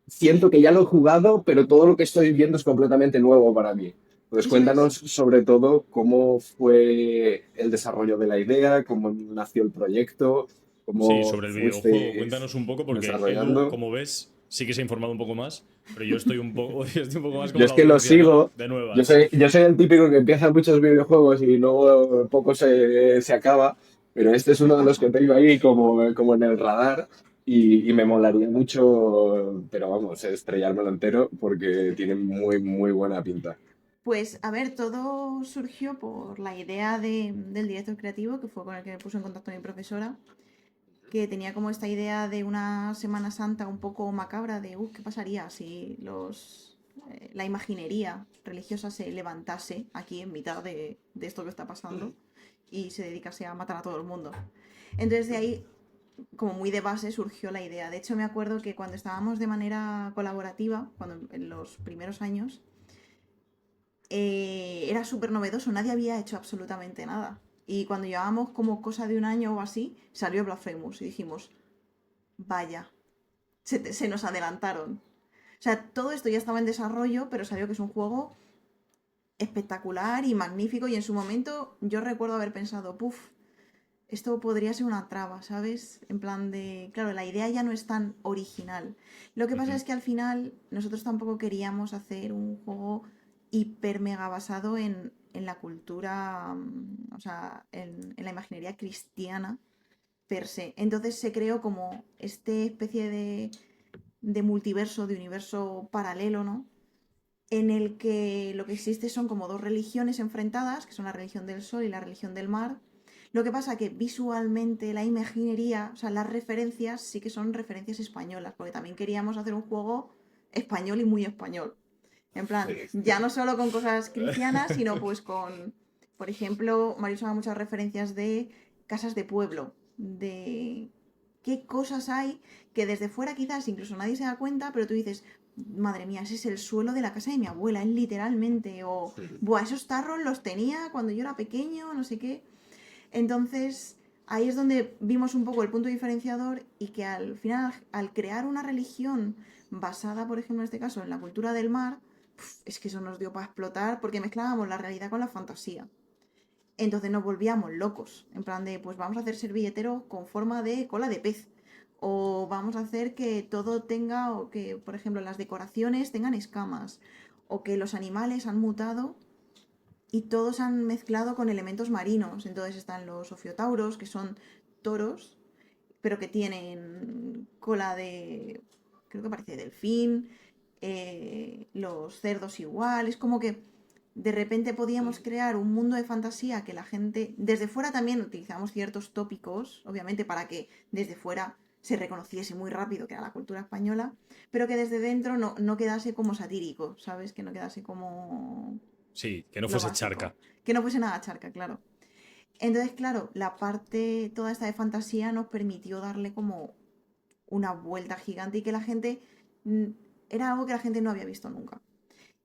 siento que ya lo he jugado, pero todo lo que estoy viendo es completamente nuevo para mí. Pues Eso cuéntanos es. sobre todo cómo fue el desarrollo de la idea, cómo nació el proyecto, Sí, cómo sobre el videojuego, fuisteis cuéntanos un poco, porque Edu, desarrollando. como ves, sí que se ha informado un poco más, pero yo estoy un poco, yo estoy un poco más Yo como es la que lo audiencia, ¿no? sigo, De yo nuevas. soy, yo soy el típico que empieza muchos videojuegos y luego poco se acaba, pero este es Me uno de los que pasa. tengo ahí como en el radar y me molaría mucho, pero vamos, estrellármelo entero porque tiene muy, muy buena pinta. Pues, a ver, todo surgió por la idea del director creativo, que fue con el que me puso en contacto mi profesora, que tenía como esta idea de una Semana Santa un poco macabra de, ¿qué pasaría si la imaginería religiosa se levantase aquí en mitad de esto que está pasando y se dedicase a matar a todo el mundo? Entonces de ahí, como muy de base, surgió la idea. De hecho, me acuerdo que cuando estábamos de manera colaborativa, en los primeros años, era súper novedoso, nadie había hecho absolutamente nada. Y cuando llevábamos como cosa de un año o así, salió Blasphemous y dijimos, vaya, se nos adelantaron. O sea, todo esto ya estaba en desarrollo, pero salió que es un juego espectacular y magnífico y en su momento yo recuerdo haber pensado, puff, esto podría ser una traba, ¿sabes? En plan de, claro, la idea ya no es tan original. Lo que pasa es que al final nosotros tampoco queríamos hacer un juego hiper mega basado en la cultura, o sea, en la imaginería cristiana per se. Entonces se creó como especie de multiverso, de universo paralelo, ¿no? En el que lo que existe son como dos religiones enfrentadas, que son la religión del sol y la religión del mar. Lo que pasa que visualmente la imaginería, o sea, las referencias sí que son referencias españolas, porque también queríamos hacer un juego español y muy español. En plan, ya no solo con cosas cristianas, sino pues con, por ejemplo, Mario usa muchas referencias de casas de pueblo, de qué cosas hay que desde fuera quizás incluso nadie se da cuenta, pero tú dices, madre mía, ese es el suelo de la casa de mi abuela, es literalmente, o, buah, esos tarros los tenía cuando yo era pequeño, no sé qué. Entonces, ahí es donde vimos un poco el punto diferenciador y que al final, al crear una religión basada, por ejemplo, en este caso, en la cultura del mar, es que eso nos dio para explotar porque mezclábamos la realidad con la fantasía. Entonces nos volvíamos locos, en plan de, pues vamos a hacer servilleteros con forma de cola de pez. O vamos a hacer que todo tenga, o que, por ejemplo, las decoraciones tengan escamas. O que los animales han mutado y todos se han mezclado con elementos marinos. Entonces están los ofiotauros, que son toros, pero que tienen cola de, creo que parece delfín, los cerdos igual. Es como que de repente podíamos crear un mundo de fantasía que la gente, desde fuera también utilizamos ciertos tópicos, obviamente para que desde fuera se reconociese muy rápido que era la cultura española, pero que desde dentro no quedase como satírico, ¿sabes? Que no quedase como Sí, que no lo fuese básico. charca. Que no fuese nada charca, claro. Entonces, claro, la parte toda esta de fantasía nos permitió darle como una vuelta gigante y que la gente era algo que la gente no había visto nunca.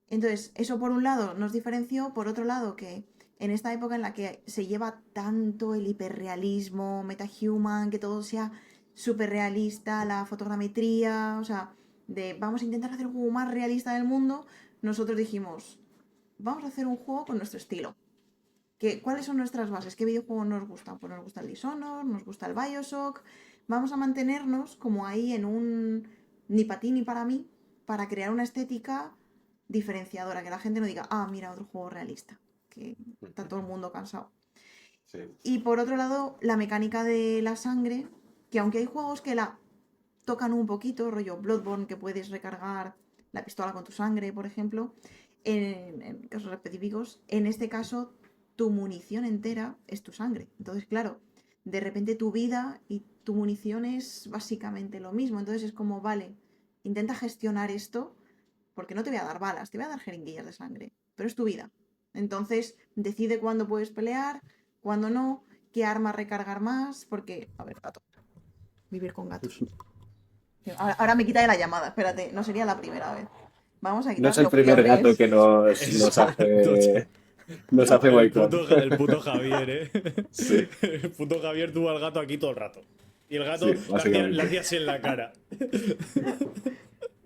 Entonces, eso por un lado nos diferenció, por otro lado que en esta época en la que se lleva tanto el hiperrealismo, metahuman, que todo sea súper realista, la fotogrametría, o sea, de vamos a intentar hacer el juego más realista del mundo, nosotros dijimos, vamos a hacer un juego con nuestro estilo. ¿Cuáles son nuestras bases? ¿Qué videojuegos nos gustan? Pues nos gusta el Dishonored, nos gusta el Bioshock. Vamos a mantenernos como ahí en un ni para ti ni para mí, para crear una estética diferenciadora, que la gente no diga, ah, mira, otro juego realista, que está todo el mundo cansado. Sí. Y por otro lado, la mecánica de la sangre, que aunque hay juegos que la tocan un poquito, rollo Bloodborne, que puedes recargar la pistola con tu sangre, por ejemplo, en casos específicos, en este caso tu munición entera es tu sangre. Entonces, claro, de repente tu vida y tu munición es básicamente lo mismo. Entonces es como, vale, intenta gestionar esto porque no te voy a dar balas, te voy a dar jeringuillas de sangre, pero es tu vida. Entonces decide cuándo puedes pelear, cuándo no, qué arma recargar más, porque, a ver, gato, vivir con gatos. Ahora me quita de la llamada, espérate, no sería la primera vez. Vamos a No quitar es el los primer piones. gato que nos hace boicot. El puto Javier, ¿eh? Sí. El puto Javier tuvo al gato aquí todo el rato. Y el gato Sí, le básicamente. hacía así en la cara.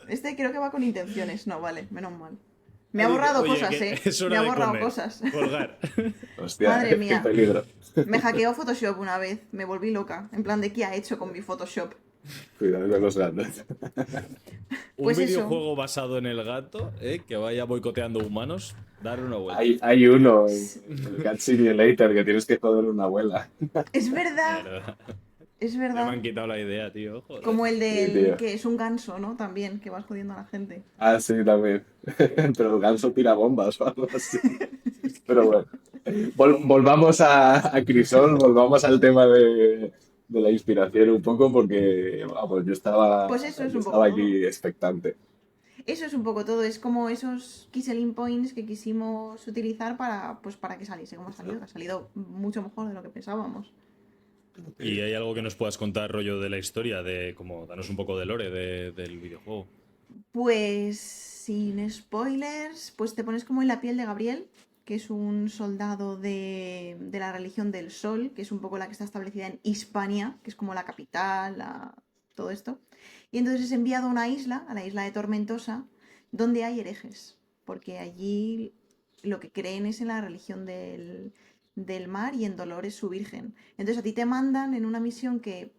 Este creo que va con intenciones. No, vale, menos mal. Me ha borrado Oye, cosas, que ¿eh? es hora Me ha de borrado comer, cosas. colgar. Hostia, Madre qué mía. peligro. Me hackeó Photoshop una vez. Me volví loca. En plan, ¿de qué ha hecho con mi Photoshop? Cuidado con los gatos. Un Pues eso. videojuego basado en el gato, que vaya boicoteando humanos, darle una vuelta. Hay uno, el Cat Simulator, que tienes que joder una abuela. Es verdad. Mierda. Es Ya me verdad. han quitado la idea, tío. Joder. Como el Sí, del tío. que es un ganso, ¿no? También, que vas jodiendo a la gente. Ah, sí, también. Pero el ganso tira bombas o algo así. Pero bueno. Volvamos a Crisol, volvamos al tema de la inspiración un poco, porque vamos, Pues eso es yo un poco estaba todo. aquí expectante. Eso es un poco todo. Es como esos Kisselin Points que quisimos utilizar pues para que saliese como ha salido. Que ha salido mucho mejor de lo que pensábamos. ¿Y hay algo que nos puedas contar, rollo de la historia? De como, danos un poco de lore del videojuego. Pues sin spoilers, pues te pones como en la piel de Gabriel, que es un soldado de la religión del Sol, que es un poco la que está establecida en Hispania, que es como la capital, todo esto. Y entonces es enviado a una isla, a la isla de Tormentosa, donde hay herejes, porque allí lo que creen es en la religión del mar y en Dolores su virgen. Entonces a ti te mandan en una misión que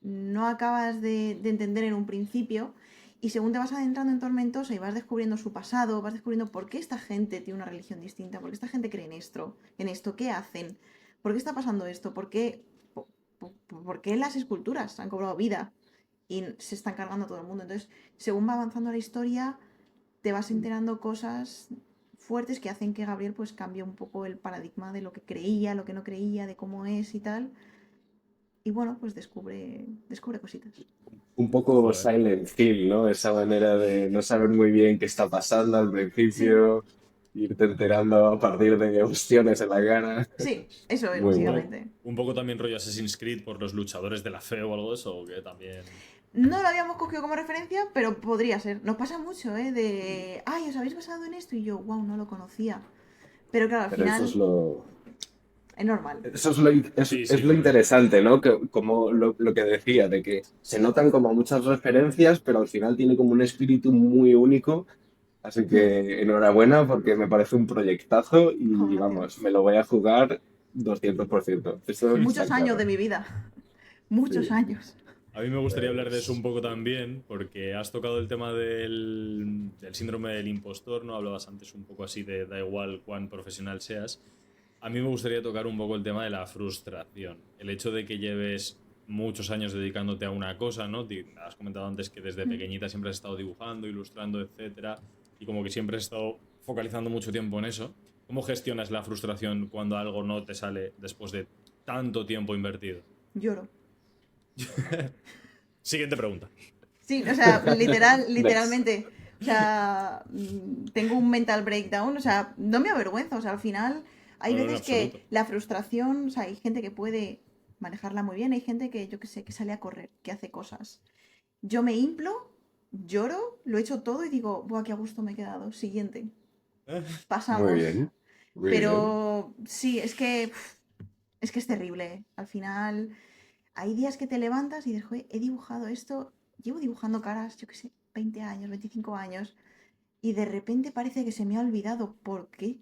no acabas de entender en un principio. Y según te vas adentrando en Tormentosa y vas descubriendo su pasado, vas descubriendo por qué esta gente tiene una religión distinta, por qué esta gente cree en esto, qué hacen, por qué está pasando esto, por qué las esculturas han cobrado vida y se están cargando a todo el mundo. Entonces, según va avanzando la historia, te vas enterando cosas fuertes que hacen que Gabriel pues cambie un poco el paradigma de lo que creía, lo que no creía, de cómo es y tal. Y bueno, pues descubre cositas. Un poco Joder. Silent Hill, ¿no? Esa manera de no saber muy bien qué está pasando al Sí, principio, irte enterando a partir de opciones en la cara. sí, eso es Muy Un guay. poco, básicamente. un poco también rollo Assassin's Creed por los luchadores de la fe o algo de eso, o que también. No lo habíamos cogido como referencia, pero podría ser. Nos pasa mucho, ¿eh? Ay, ¿os habéis basado en esto? Y yo, wow, no lo conocía. Pero claro, al Pero final es normal. eso es Sí, es sí, lo correcto. interesante, ¿no? Que, como lo que decía, de que se notan como muchas referencias, pero al final tiene como un espíritu muy único. Así Hmm. que enhorabuena porque me parece un proyectazo Oh, y vamos, gracias. me lo voy a jugar 200%. Eso está Muchos años de claro. mi vida. Muchos Sí. años. A mí me gustaría hablar de eso un Pues, poco también, porque has tocado el tema del síndrome del impostor, ¿no? Hablabas antes un poco así de da igual cuán profesional seas. A mí me gustaría tocar un poco el tema de la frustración. El hecho de que lleves muchos años dedicándote a una cosa, ¿no? Has comentado antes que desde Hmm. pequeñita siempre has estado dibujando, ilustrando, etcétera, y como que siempre has estado focalizando mucho tiempo en eso. ¿Cómo gestionas la frustración cuando algo no te sale después de tanto tiempo invertido? Lloro. Siguiente pregunta. Sí, o sea, next. literalmente. O sea, tengo un mental breakdown. O sea, no me avergüenzo. O sea, al final hay No, no, en veces absoluto. que la frustración, o sea, hay gente que puede manejarla muy bien, hay gente que, yo qué sé, que sale a correr, que hace cosas. Yo me inflo, lloro, lo echo todo y digo, buah, qué a gusto me he quedado. Siguiente, Muy pasamos. bien, muy bien. Pero sí, es que es terrible. Al final, hay días que te levantas y dices, "Joder, he dibujado esto, llevo dibujando caras, yo qué sé, 20 años, 25 años, y de repente parece que se me ha olvidado. ¿Por qué?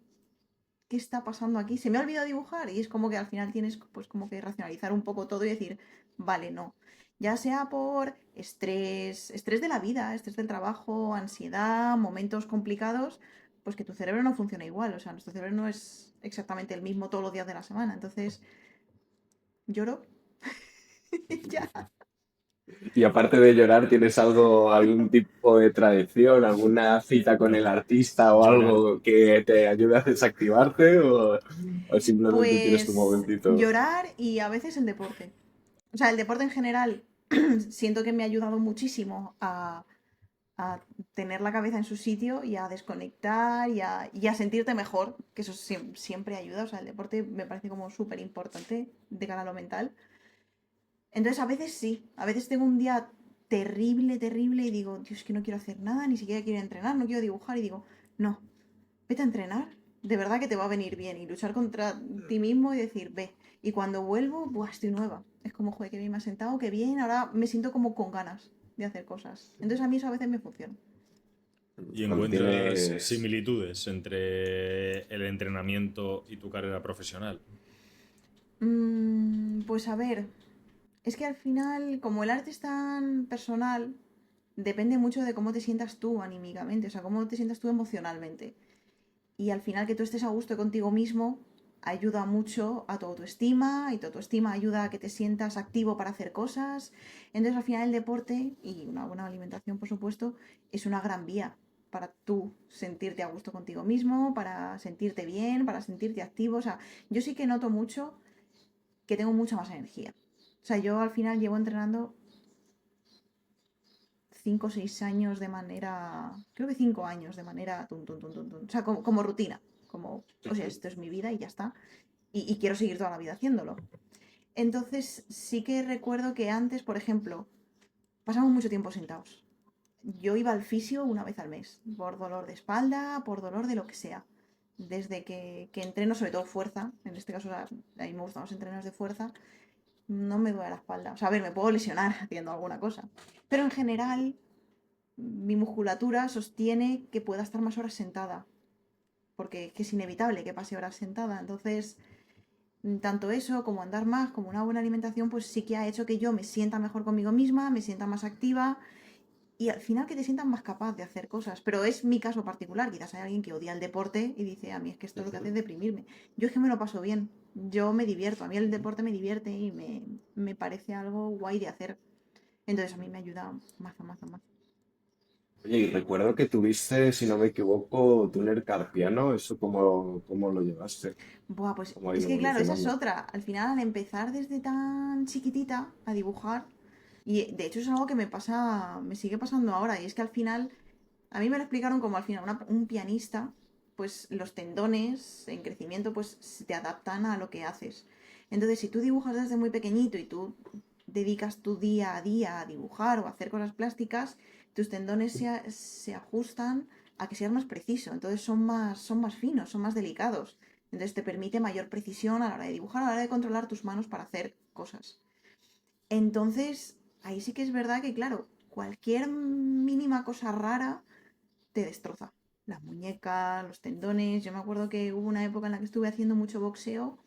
¿Qué está pasando aquí? Se me ha olvidado dibujar y es como que al final tienes pues como que racionalizar un poco todo y decir, vale, no. Ya sea por estrés de la vida, estrés del trabajo, ansiedad, momentos complicados, pues que tu cerebro no funciona igual. O sea, nuestro cerebro no es exactamente el mismo todos los días de la semana. Entonces, lloro. Ya. Y aparte de llorar, ¿tienes algo, algún tipo de tradición, alguna cita con No, el artista o llorar. algo que te ayude a desactivarte o simplemente tienes tu Pues momentito? llorar y a veces el deporte. O sea, el deporte en general siento que me ha ayudado muchísimo a tener la cabeza en su sitio y a desconectar y a sentirte mejor, que eso siempre ayuda. O sea, el deporte me parece como súper importante de cara a lo mental. Entonces, a veces sí, a veces tengo un día terrible, terrible y digo, Dios, que no quiero hacer nada, ni siquiera quiero entrenar, no quiero dibujar y digo, no, vete a entrenar, de verdad que te va a venir bien y luchar contra ti mismo y decir, ve. Y cuando vuelvo, buah, estoy nueva. Es como, joder, que bien me ha sentado, que bien, ahora me siento como con ganas de hacer cosas. Entonces a mí eso a veces me funciona. ¿Y Cuando encuentras tienes... similitudes entre el entrenamiento y tu carrera profesional? Pues a ver, es que al final, como el arte es tan personal, depende mucho de cómo te sientas tú anímicamente, o sea, cómo te sientas tú emocionalmente. Y al final que tú estés a gusto contigo mismo, ayuda mucho a tu autoestima y tu autoestima ayuda a que te sientas activo para hacer cosas. Entonces al final el deporte y una buena alimentación, por supuesto, es una gran vía para tú sentirte a gusto contigo mismo, para sentirte bien, para sentirte activo. O sea, yo sí que noto mucho que tengo mucha más energía. O sea, yo al final llevo entrenando 5 o 6 años de manera, creo que 5 años de manera, o sea, como rutina, como, o sea, esto es mi vida y ya está, y quiero seguir toda la vida haciéndolo. Entonces, sí que recuerdo que antes, por ejemplo, pasamos mucho tiempo sentados. Yo iba al fisio una vez al mes, por dolor de espalda, por dolor de lo que sea. Desde que entreno, sobre todo fuerza, en este caso, o sea, a mí me gustan los entrenos de fuerza, no me duele la espalda. O sea, a ver, me puedo lesionar haciendo alguna cosa. Pero en general, mi musculatura sostiene que pueda estar más horas sentada, porque es inevitable que pase horas sentada. Entonces, tanto eso como andar más, como una buena alimentación, pues sí que ha hecho que yo me sienta mejor conmigo misma, me sienta más activa y al final que te sientas más capaz de hacer cosas. Pero es mi caso particular. Quizás hay alguien que odia el deporte y dice, a mí es que esto lo que hace es deprimirme. Yo es que me lo paso bien, yo me divierto, a mí el deporte me divierte y me parece algo guay de hacer. Entonces a mí me ayuda más, más, más. Oye, y recuerdo que tuviste, si no me equivoco, túnel carpiano, ¿eso cómo lo llevaste? Buah, pues ¿Cómo ha es ido que claro, esa es evolucionando? otra. Al final, al empezar desde tan chiquitita a dibujar, y de hecho es algo que me pasa, me sigue pasando ahora, y es que al final, a mí me lo explicaron como al final un pianista, pues los tendones en crecimiento pues se te adaptan a lo que haces. Entonces, si tú dibujas desde muy pequeñito y tú dedicas tu día a día a dibujar o a hacer cosas plásticas, tus tendones se ajustan a que seas más preciso, entonces son más finos, son más delicados. Entonces te permite mayor precisión a la hora de dibujar, a la hora de controlar tus manos para hacer cosas. Entonces, ahí sí que es verdad que, claro, cualquier mínima cosa rara te destroza. Las muñecas, los tendones. Yo me acuerdo que hubo una época en la que estuve haciendo mucho boxeo,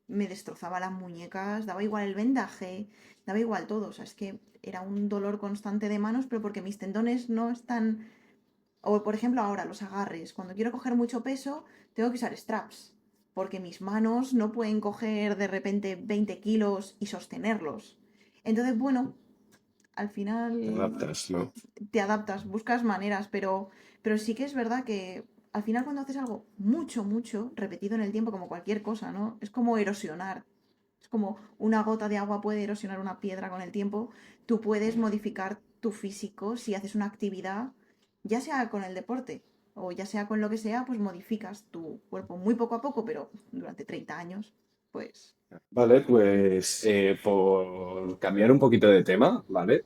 me destrozaba las muñecas, daba igual el vendaje, daba igual todo. O sea, es que era un dolor constante de manos, pero porque mis tendones no están. O por ejemplo ahora los agarres. Cuando quiero coger mucho peso, tengo que usar straps. Porque mis manos no pueden coger de repente 20 kilos y sostenerlos. Entonces, bueno, al Te final adaptas, ¿no? te adaptas, buscas maneras, pero sí que es verdad que al final cuando haces algo mucho, mucho, repetido en el tiempo, como cualquier cosa, ¿no? Es como erosionar. Es como una gota de agua puede erosionar una piedra con el tiempo. Tú puedes modificar tu físico si haces una actividad, ya sea con el deporte o ya sea con lo que sea, pues modificas tu cuerpo muy poco a poco, pero durante 30 años, pues. Vale, pues por cambiar un poquito de tema, ¿vale?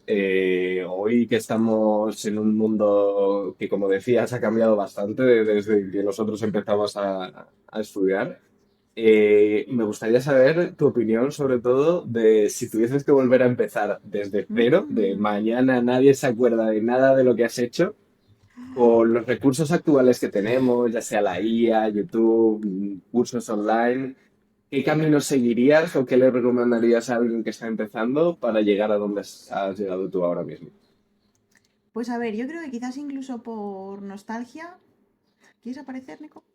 Hoy que estamos en un mundo que, como decías, ha cambiado bastante desde que nosotros empezamos a estudiar, me gustaría saber tu opinión sobre todo de si tuvieses que volver a empezar desde cero, de Mm. mañana nadie se acuerda de nada de lo que has hecho, con los recursos actuales que tenemos, ya sea la IA, YouTube, cursos online. ¿Qué camino seguirías o qué le recomendarías a alguien que está empezando para llegar a donde has llegado tú ahora mismo? Pues a ver, yo creo que quizás incluso por nostalgia. ¿Quieres aparecer, Nico?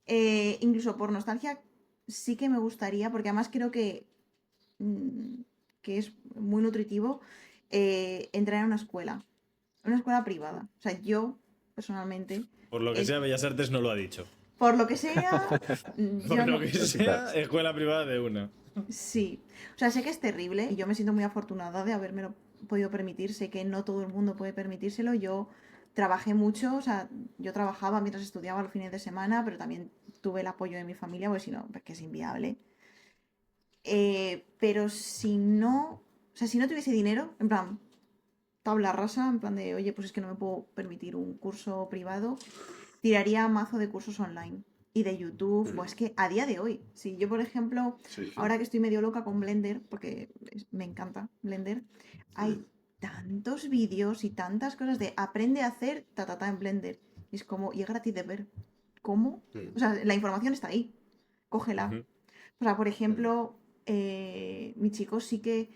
Incluso por nostalgia sí que me gustaría, porque además creo mm, que es muy nutritivo entrar en una escuela privada. O sea, yo personalmente, Por lo que eh, sea, Bellas Artes no lo ha dicho. por lo que sea, Por yo lo no, que sea, Felicitaciones. escuela privada de una. sí. O sea, sé que es terrible y yo me siento muy afortunada de habérmelo podido permitir. Sé que no todo el mundo puede permitírselo. Yo trabajé mucho, o sea, yo trabajaba mientras estudiaba los fines de semana, pero también tuve el apoyo de mi familia, porque si no, pues que es inviable. Pero si no, o sea, si no tuviese dinero, en plan, tabla rasa, en plan de, oye, pues es que no me puedo permitir un curso privado, tiraría mazo de cursos online y de YouTube. Pues es que a día de hoy, si yo, por ejemplo, Sí, sí. ahora que estoy medio loca con Blender, porque me encanta Blender, hay tantos vídeos y tantas cosas de aprende a hacer ta ta ta en Blender. Y es como, y es gratis de ver. ¿Cómo? O sea, la información está ahí. Cógela. Ujú. O sea, por ejemplo, mi chico sí que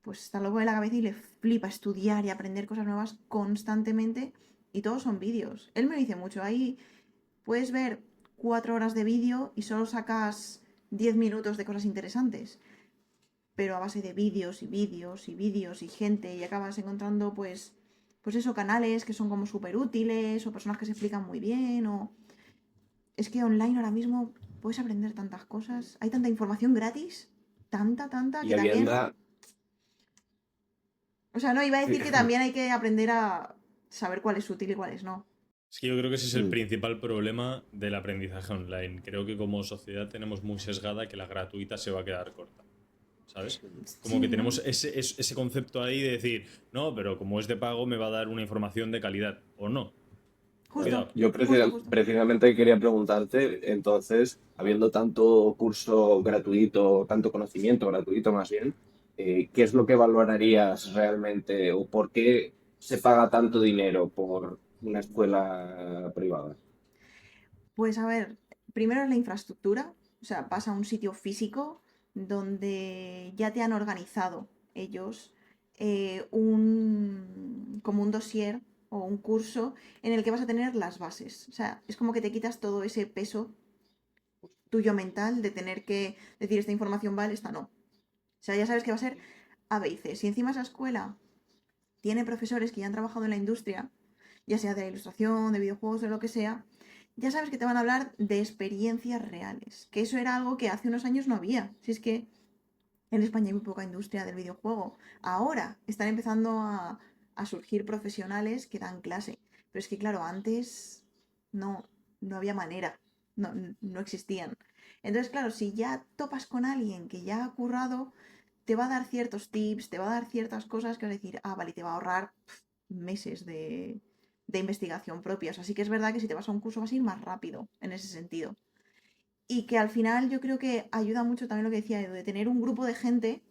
pues está loco de la cabeza y le flipa estudiar y aprender cosas nuevas constantemente y todos son vídeos. Él me lo dice mucho, ahí puedes ver 4 horas de vídeo y solo sacas 10 minutos de cosas interesantes. Pero a base de vídeos y vídeos y vídeos y gente, y acabas encontrando pues eso, canales que son como súper útiles o personas que se explican muy bien o... Es que online ahora mismo puedes aprender tantas cosas, hay tanta información gratis, tanta, Y que también... habiendo... O sea, no, iba a decir Sí. que también hay que aprender a saber cuál es útil y cuál es no. Es que yo creo que ese es el Mm. principal problema del aprendizaje online. Creo que como sociedad tenemos muy sesgada que la gratuita se va a quedar corta. ¿Sabes? Como Sí, que ¿no? tenemos ese concepto ahí de decir, no, pero como es de pago me va a dar una información de calidad. O no. Justo, Cuidado. Yo justo. precisamente quería preguntarte, entonces, habiendo tanto curso gratuito, tanto conocimiento gratuito más bien, ¿qué es lo que valorarías realmente o por qué se paga tanto dinero por una escuela privada? Pues a ver, primero es la infraestructura, o sea, vas a un sitio físico donde ya te han organizado ellos como un dossier o un curso en el que vas a tener las bases. O sea, es como que te quitas todo ese peso tuyo mental de tener que decir esta información vale, esta no. O sea, ya sabes que va a ser A, B y C. Si encima esa escuela tiene profesores que ya han trabajado en la industria, ya sea de la ilustración, de videojuegos, de lo que sea, ya sabes que te van a hablar de experiencias reales, que eso era algo que hace unos años no había. Si es que en España hay muy poca industria del videojuego. Ahora están empezando a surgir profesionales que dan clase. Pero es que, claro, antes no, no había manera, no, no existían. Entonces, claro, si ya topas con alguien que ya ha currado, te va a dar ciertos tips, te va a dar ciertas cosas que vas a decir, ah, vale, te va a ahorrar meses de investigación propia. O sea, sí que es verdad que si te vas a un curso vas a ir más rápido en ese sentido. Y que al final yo creo que ayuda mucho también lo que decía Edu, de tener un grupo de gente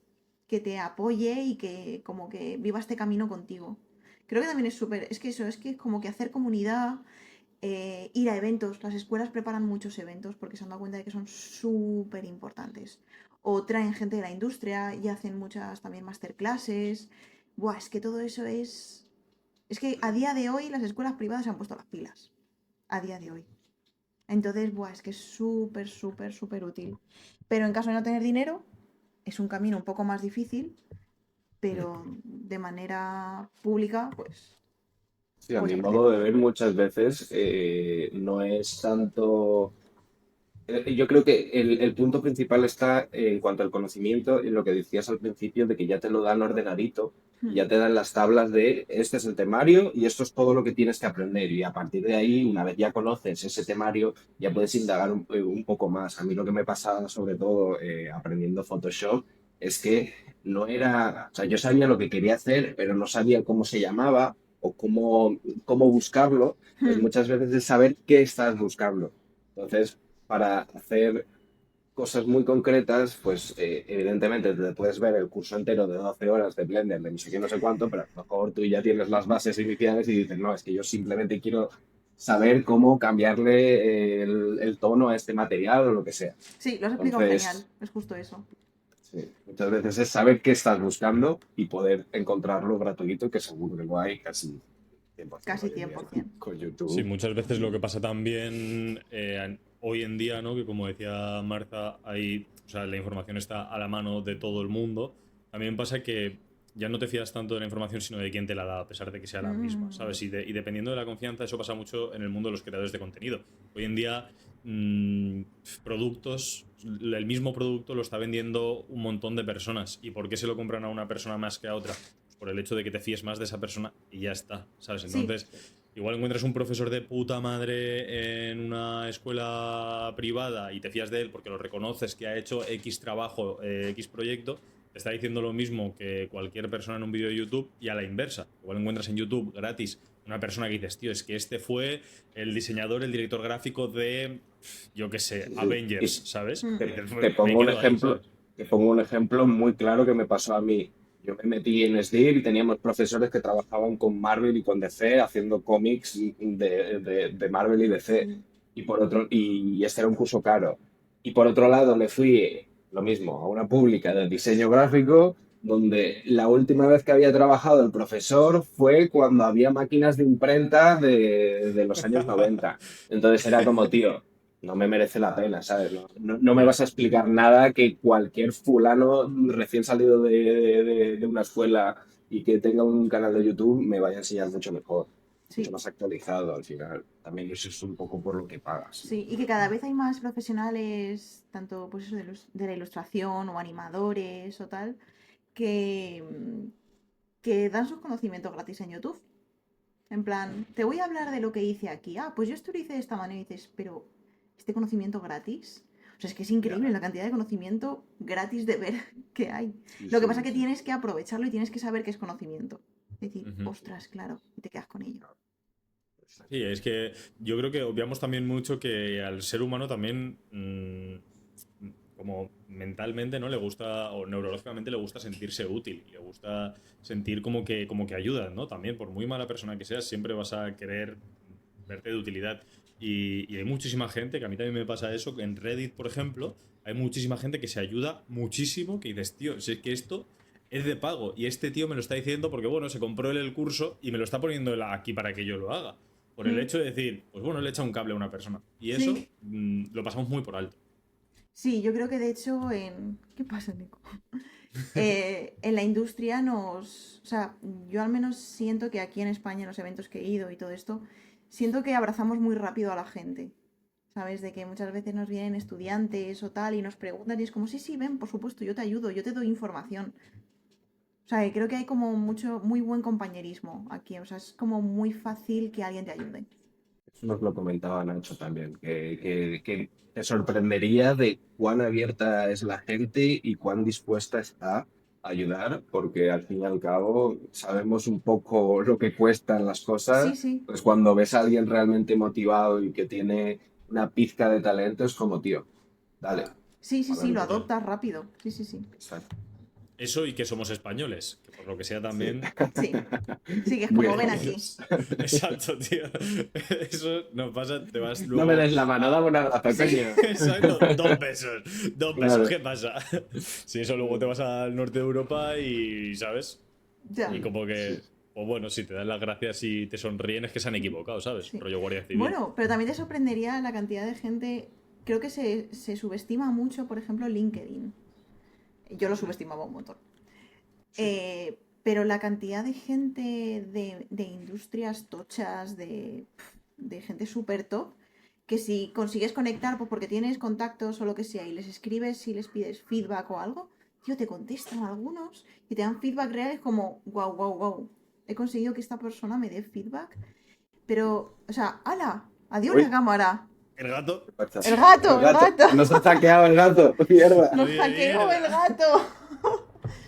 que te apoye y que como que viva este camino contigo. Creo que también es súper, es que eso, es que como que hacer comunidad, ir a eventos, las escuelas preparan muchos eventos porque se han dado cuenta de que son súper importantes. O traen gente de la industria y hacen muchas también masterclasses. Buah, es que todo eso es... Es que a día de hoy las escuelas privadas se han puesto las pilas. A día de hoy. Entonces, buah, es que es súper, súper, súper útil. Pero en caso de no tener dinero, es un camino un poco más difícil, pero de manera pública, pues Sí, a puedes mi aprender modo de mucho. ver muchas veces no es tanto... Yo creo que el punto principal está en cuanto al conocimiento, en lo que decías al principio, de que ya te lo dan ordenadito y Hmm. ya te dan las tablas de este es el temario y esto es todo lo que tienes que aprender. Y a partir de ahí, una vez ya conoces ese temario, ya puedes indagar un poco más. A mí lo que me pasaba, sobre todo aprendiendo Photoshop, es que no era, o sea, yo sabía lo que quería hacer, pero no sabía cómo se llamaba o cómo buscarlo. Pues Hmm. muchas veces es saber qué estás buscando. Entonces, para hacer cosas muy concretas, pues evidentemente te puedes ver el curso entero de 12 horas de Blender, de no sé qué, no sé cuánto, pero a lo mejor tú ya tienes las bases iniciales y dices, no, es que yo simplemente quiero saber cómo cambiarle el tono a este material o lo que sea. Sí, lo has explicado genial. Entonces, Es justo eso. sí, muchas veces es saber qué estás buscando y poder encontrarlo gratuito, que seguro que lo hay casi 100% Casi hoy en día 100%. con Sí, YouTube. muchas veces lo que pasa también hoy en día, ¿no? Que como decía Marta, hay, o sea, la información está a la mano de todo el mundo. También pasa que ya no te fías tanto de la información, sino de quién te la da, a pesar de que sea la misma, Mm. ¿sabes? Y dependiendo de la confianza, eso pasa mucho en el mundo de los creadores de contenido. Hoy en día, productos, el mismo producto lo está vendiendo un montón de personas. ¿Y por qué se lo compran a una persona más que a otra? Pues por el hecho de que te fíes más de esa persona y ya está, ¿sabes? Sí, Entonces, igual encuentras un profesor de puta madre en una escuela privada y te fías de él porque lo reconoces que ha hecho X trabajo, X proyecto, te está diciendo lo mismo que cualquier persona en un vídeo de YouTube y a la inversa. Igual encuentras en YouTube gratis una persona que dices, tío, es que este fue el diseñador, el director gráfico de, yo qué sé, Sí, sí. Avengers, ¿sabes? Mm. Y dices, Te "Pues, me pongo un quedo ahí, ejemplo, ¿sabes?". te pongo un ejemplo muy claro que me pasó a mí. Yo me metí en SDIR y teníamos profesores que trabajaban con Marvel y con DC haciendo cómics de Marvel y DC. Sí. Y este era un curso caro. Y por otro lado me fui, lo mismo, a una pública de diseño gráfico donde la última vez que había trabajado el profesor fue cuando había máquinas de imprenta de los años 90. Entonces era como, tío, no me merece la pena, ¿sabes? No me vas a explicar nada que cualquier fulano recién salido de una escuela y que tenga un canal de YouTube me vaya a enseñar mucho mejor, mucho Sí, más actualizado al final. También eso es un poco por lo que pagas. sí, y que cada vez hay más profesionales, tanto pues eso de la ilustración o animadores o tal, que, que dan sus conocimientos gratis en YouTube. En plan, te voy a hablar de lo que hice aquí. Ah, pues yo esto lo hice de esta manera y dices, pero ¿este conocimiento gratis? O sea, es que es increíble Ya. la cantidad de conocimiento gratis de ver que hay. Sí, Lo que sí, pasa es que sí. tienes que aprovecharlo y tienes que saber qué es conocimiento. Es decir, Ujú. ostras, claro, y te quedas con ello. Sí, es que yo creo que obviamos también mucho que al ser humano también, como mentalmente, ¿no? Le gusta, o neurológicamente le gusta sentirse útil, le gusta sentir como que ayuda, ¿no? También, por muy mala persona que seas, siempre vas a querer verte de utilidad. Y hay muchísima gente, que a mí también me pasa eso, en Reddit, por ejemplo, hay muchísima gente que se ayuda muchísimo, que dices, tío, si es que esto es de pago, y este tío me lo está diciendo porque, bueno, se compró él el curso y me lo está poniendo él aquí para que yo lo haga. Por el Mm, hecho de decir, pues bueno, le echa un cable a una persona. Y eso sí, lo pasamos muy por alto. sí, yo creo que de hecho en... ¿Qué pasa, Nico? En la industria nos... O sea, yo al menos siento que aquí en España, en los eventos que he ido y todo esto, siento que abrazamos muy rápido a la gente. ¿Sabes? De que muchas veces nos vienen estudiantes o tal y nos preguntan y es como, sí, sí, ven, por supuesto, yo te ayudo, yo te doy información. O sea, que creo que hay como mucho, muy buen compañerismo aquí. O sea, es como muy fácil que alguien te ayude. Eso nos lo comentaba Nacho también, que te sorprendería de cuán abierta es la gente y cuán dispuesta está a ayudar, porque al fin y al cabo sabemos un poco lo que cuestan las Sí, cosas. sí, Pues cuando ves a alguien realmente motivado y que tiene una pizca de talento, es como, tío, dale, sí, sí, sí, lo adelante. Total. adoptas rápido. Sí, sí, sí. Exacto. Eso y que somos españoles, que por lo que sea Sí. también. Sí, sí, que es Muy como ven aquí. jóvenes. Exacto, tío. Eso nos pasa, te vas No me luego des la mano, a. dame un abrazo, Sí, coño. Exacto, 2 pesos. 2 pesos, Claro. ¿qué pasa? Si eso luego te vas al norte de Europa y, ¿sabes? ya, Y como Sí. que, pues bueno, si te dan las gracias y te sonríen es que se han equivocado, ¿sabes? sí. Rollo Guardia Civil. Bueno, pero también te sorprendería la cantidad de gente. Creo que se subestima mucho, por ejemplo, LinkedIn. Yo lo subestimaba un montón. Sí. Pero la cantidad de gente de industrias tochas, de gente súper top, que si consigues conectar, pues porque tienes contactos o lo que sea, y les escribes y les pides feedback o algo, tío, te contestan algunos y te dan feedback reales como, wow, wow, wow, he conseguido que esta persona me dé feedback, pero, o sea, ¡hala! ¡Adiós la Uy, cámara! El gato. ¿qué pasa? ¡El gato, El el gato. gato! Nos ha hackeado el gato. Mierda. ¡Nos hackeó el Mierda. gato!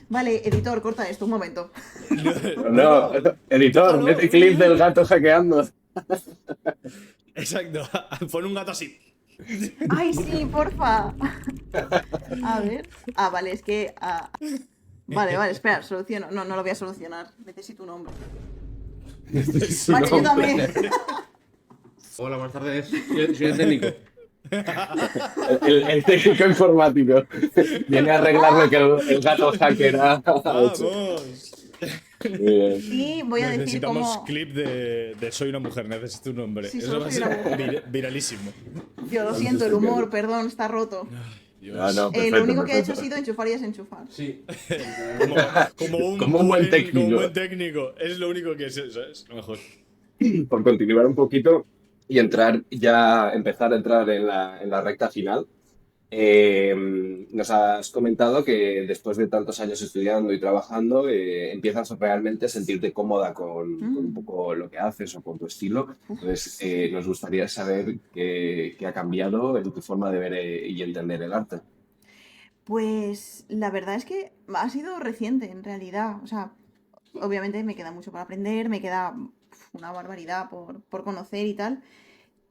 Vale, editor, corta esto un momento. No, No, no, no. editor, mete Déjalo. clip del gato hackeando. Exacto. Pon un gato así. ¡Ay, sí, porfa! A ver. Ah, vale, es que. Vale, vale, espera, soluciono. No, no lo voy a solucionar. Necesito un nombre. Su Vale, yo nombre. también. Hola, buenas tardes. Soy el técnico. El técnico informático. Viene a arreglar lo que el gato hacker ha hecho. ¡Vamos! Muy bien. Y voy a decir Necesitamos cómo. clip de Soy una mujer, necesito un nombre. Sí, Eso solo va a soy una ser mujer. viralísimo. Yo lo Antes siento, el de que- humor, perdón, está roto. No, no, Dios. Lo perfecto, único que he hecho ha perfecto. sido enchufar y desenchufar. Sí. Como, como un Como un buen como un técnico. buen técnico. Es lo único que sé, ¿sabes? Lo mejor. Por continuar un poquito y empezar a entrar en la recta final. Nos has comentado que después de tantos años estudiando y trabajando, empiezas realmente a sentirte cómoda con un Mm, poco lo que haces o con tu estilo. uf. Entonces, nos gustaría saber qué ha cambiado en tu forma de ver y entender el arte. Pues la verdad es que ha sido reciente, en realidad. O sea, obviamente me queda mucho por aprender, me queda una barbaridad por conocer y tal.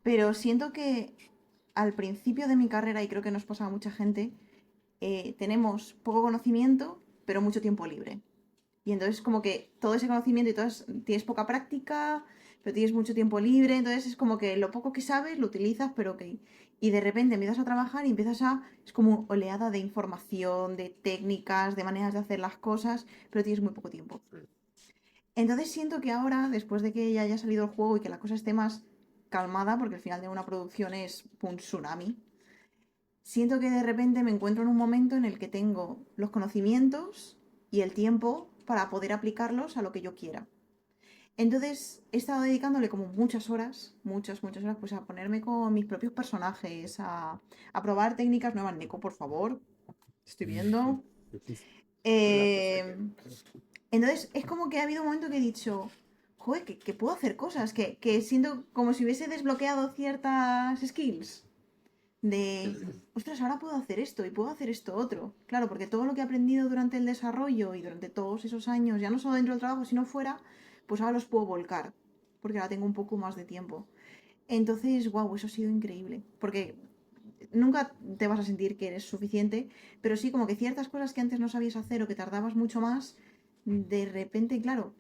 Pero siento que al principio de mi carrera, y creo que nos pasa a mucha gente, tenemos poco conocimiento, pero mucho tiempo libre. Y entonces como que todo ese conocimiento y tienes poca práctica, pero tienes mucho tiempo libre, entonces es como que lo poco que sabes lo utilizas, pero ok. Y de repente empiezas a trabajar y es como oleada de información, de técnicas, de maneras de hacer las cosas, pero tienes muy poco tiempo. Entonces siento que ahora, después de que ya haya salido el juego y que la cosa esté más calmada, porque al final de una producción es un tsunami, siento que de repente me encuentro en un momento en el que tengo los conocimientos y el tiempo para poder aplicarlos a lo que yo quiera. Entonces he estado dedicándole como muchas horas, muchas horas, pues a ponerme con mis propios personajes, a probar técnicas nuevas. Nico, por favor, estoy viendo. Eh, entonces es como que ha habido un momento que he dicho, joder, que puedo hacer cosas, que siento como si hubiese desbloqueado ciertas skills. De, ostras, ahora puedo hacer esto y puedo hacer esto otro. Claro, porque todo lo que he aprendido durante el desarrollo y durante todos esos años, ya no solo dentro del trabajo, sino fuera, pues ahora los puedo volcar, porque ahora tengo un poco más de tiempo. Entonces, wow, eso ha sido increíble, porque nunca te vas a sentir que eres suficiente, pero sí como que ciertas cosas que antes no sabías hacer o que tardabas mucho más, de repente, claro,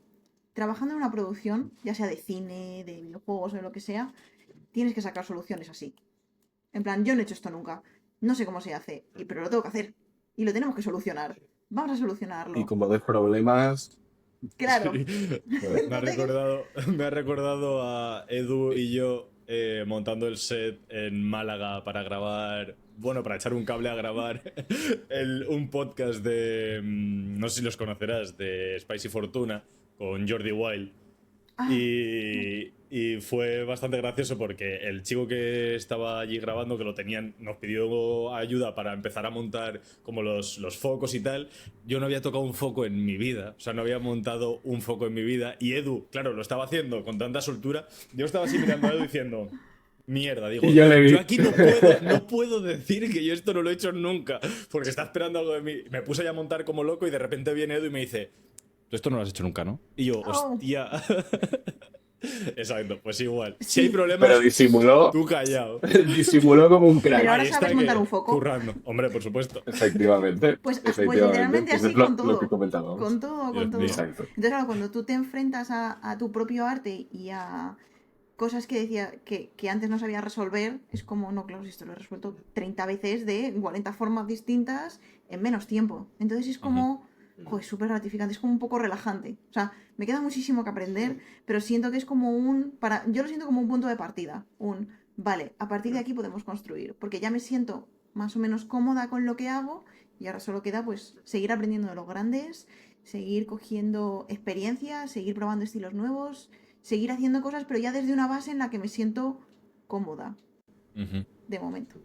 trabajando en una producción, ya sea de cine, de videojuegos o de lo que sea, tienes que sacar soluciones así. En plan, yo no he hecho esto nunca, no sé cómo se hace, pero lo tengo que hacer y lo tenemos que solucionar. Vamos a solucionarlo. Y como de problemas, Claro. Sí. Me ha recordado a Edu y yo montando el set en Málaga para grabar, bueno, para echar un cable a grabar un podcast de, no sé si los conocerás, de Spicy Fortuna con Jordi Wild. Ah, Y fue bastante gracioso porque el chico que estaba allí grabando, que lo tenían, nos pidió ayuda para empezar a montar como los focos y tal. Yo no había tocado un foco en mi vida, o sea, no había montado un foco en mi vida. Y Edu, claro, lo estaba haciendo con tanta soltura. Yo estaba así mirando a Edu diciendo, mierda, digo, y yo le vi. yo aquí no puedo decir que yo esto no lo he hecho nunca, porque está esperando algo de mí. Me puse ya a montar como loco y de repente viene Edu y me dice, tú esto no lo has hecho nunca, ¿no? Y yo, oh, hostia. Exacto, pues igual. Si hay sí, problemas, Pero disimuló, tú callado. disimuló como un pero crack. ahora Ahí está sabes montar que un foco. currando. Hombre, por supuesto. Efectivamente, Pues efectivamente. literalmente Pues así es con lo que todo. comentábamos. Con todo, Dios con todo. mío. Exacto. Entonces, claro, cuando tú te enfrentas a tu propio arte y a cosas que decía que antes no sabía resolver, es como, no, claro, si esto lo he resuelto 30 veces de 40 formas distintas en menos tiempo. Entonces es como, joder, súper gratificante, es como un poco relajante. O sea, me queda muchísimo que aprender, pero siento que es como yo lo siento como un punto de partida. Vale, a partir de aquí podemos construir, porque ya me siento más o menos cómoda con lo que hago y ahora solo queda pues seguir aprendiendo de los grandes, seguir cogiendo experiencia, seguir probando estilos nuevos, seguir haciendo cosas, pero ya desde una base en la que me siento cómoda, Ujú. de momento.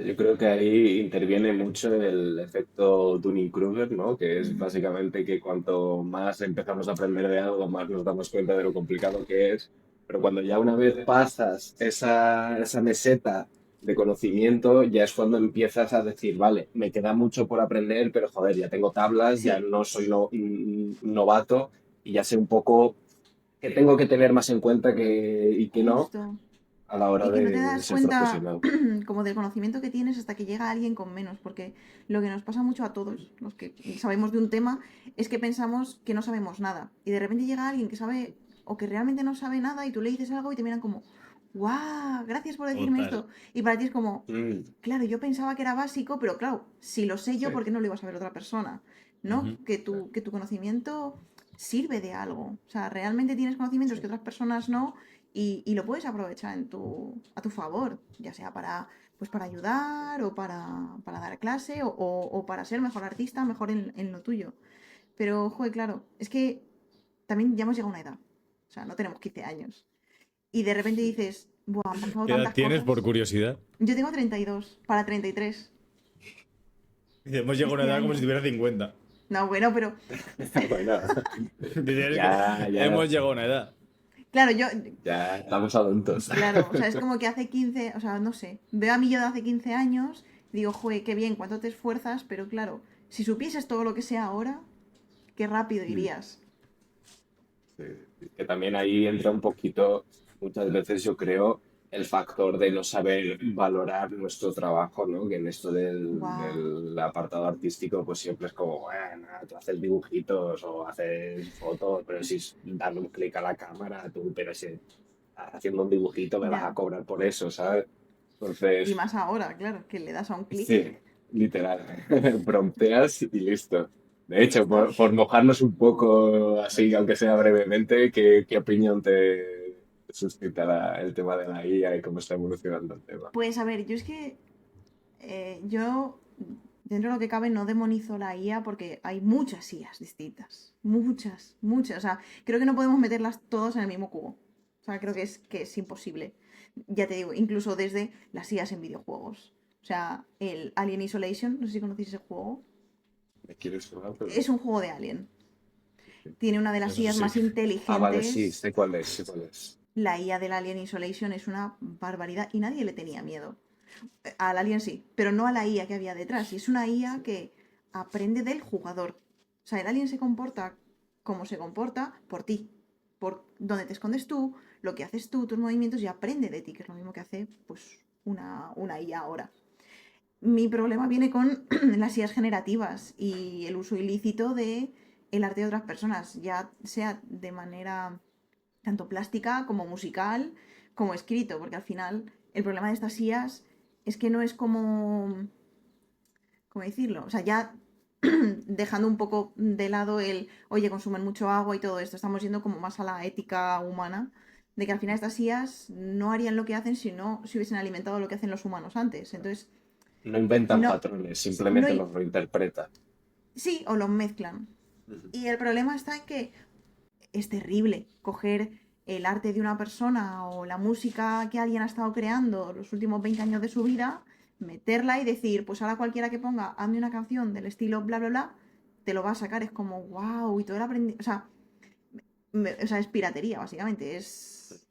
Yo creo que ahí interviene mucho el efecto Dunning-Kruger, ¿no? Que es básicamente que cuanto más empezamos a aprender de algo, más nos damos cuenta de lo complicado que es. Pero cuando ya una vez pasas esa meseta de conocimiento, ya es cuando empiezas a decir, vale, me queda mucho por aprender, pero joder, ya tengo tablas, ya Sí, no soy novato y ya sé un poco que tengo que tener más en cuenta y que no justo. a la hora Y que no te de das ser cuenta profesional. como del conocimiento que tienes hasta que llega alguien con menos, porque lo que nos pasa mucho a todos los que sabemos de un tema es que pensamos que no sabemos nada y de repente llega alguien que sabe o que realmente no sabe nada y tú le dices algo y te miran como, ¡guau! Gracias por decirme Total. esto. Y para ti es como, Mm, claro, yo pensaba que era básico, pero claro, si lo sé yo, sí. ¿por qué no lo iba a saber otra persona? ¿No? Ujú. Que tu conocimiento sirve de algo. O sea, realmente tienes conocimientos que otras personas no y lo puedes aprovechar a tu favor, ya sea pues para ayudar o para dar clase o para ser mejor artista, mejor en lo tuyo. Pero, joder, claro, es que también ya hemos llegado a una edad. O sea, no tenemos 15 años. Y de repente dices, buah, han pasado ¿Qué edad tantas tienes, por cosas. curiosidad? Yo tengo 32 para 33 Dice, hemos llegado a una este edad como si año. tuviera 50. No, bueno, pero Bueno, Dice, es ya, que ya, hemos llegado a una edad. claro, ya estamos adultos. claro, o sea, es como que hace 15, o sea, no sé, veo a mí yo de hace 15 años, digo, joder, qué bien, cuánto te esfuerzas, pero claro, si supieses todo lo que sé ahora, qué rápido Mm, irías. sí. Que también ahí entra un poquito, muchas veces yo creo, el factor de no saber valorar nuestro trabajo, ¿no? Que en esto Guau, del apartado artístico, pues siempre es como, bueno, tú haces dibujitos o haces fotos, pero si es darle un clic a la cámara, tú, pero si estás haciendo un dibujito me vas a ya. cobrar por eso, ¿sabes? Y Entonces, más ahora, claro, que le das a un clic sí, literal. Prompteas y listo. De y ya hecho, está. por mojarnos un poco así, aunque sea brevemente, ¿qué opinión te suscita el tema de la IA y cómo está evolucionando el tema? Pues a ver, yo es que yo, dentro de lo que cabe, no demonizo la IA porque hay muchas IAs distintas. Muchas, muchas. O sea, creo que no podemos meterlas todas en el mismo cubo. O sea, creo que es imposible. Ya te digo, incluso desde las IAs en videojuegos. O sea, el Alien Isolation, no sé si conocéis ese juego. Me quiero sonar, pero... Es un juego de Alien. Tiene una de las Eso IAs sí. más inteligentes. Ah, vale, sí, sé cuál es, sé cuál es. La IA del Alien Isolation es una barbaridad y nadie le tenía miedo. Al Alien sí, pero no a la IA que había detrás. Y es una IA que aprende del jugador. O sea, el Alien se comporta como se comporta por ti. Por dónde te escondes tú, lo que haces tú, tus movimientos, y aprende de ti, que es lo mismo que hace pues una IA ahora. Mi problema viene con las IAs generativas y el uso ilícito de el arte de otras personas, ya sea de manera tanto plástica como musical, como escrito, porque al final el problema de estas IAs es que no es como, ¿cómo decirlo? O sea, ya dejando un poco de lado el, oye, consumen mucho agua y todo esto, estamos yendo como más a la ética humana, de que al final estas IAs no harían lo que hacen si no se hubiesen alimentado lo que hacen los humanos antes. Entonces, No inventan no, patrones, simplemente no, los reinterpretan. sí, o los mezclan. Y el problema está en que es terrible coger el arte de una persona o la música que alguien ha estado creando los últimos 20 años de su vida, meterla y decir, pues ahora cualquiera que ponga, hazme una canción del estilo bla, bla, bla, te lo va a sacar. Es como, wow, y todo el aprendizaje. O sea, es piratería, básicamente. Es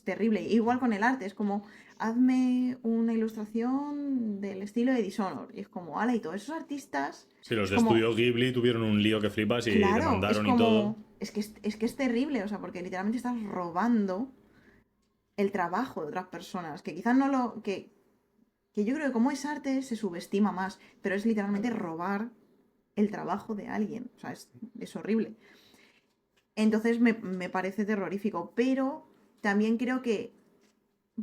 terrible. Igual con el arte, es como, hazme una ilustración del estilo de Dishonored. Y es como, ala, y todos esos artistas. Sí, los es de como, Estudio Ghibli tuvieron un lío que flipas y claro, es demandaron y todo. como. Es que es terrible, o sea, porque literalmente estás robando el trabajo de otras personas. Que quizás no lo. Que yo creo que como es arte se subestima más, pero es literalmente robar el trabajo de alguien. O sea, es horrible. Entonces me parece terrorífico, pero también creo que,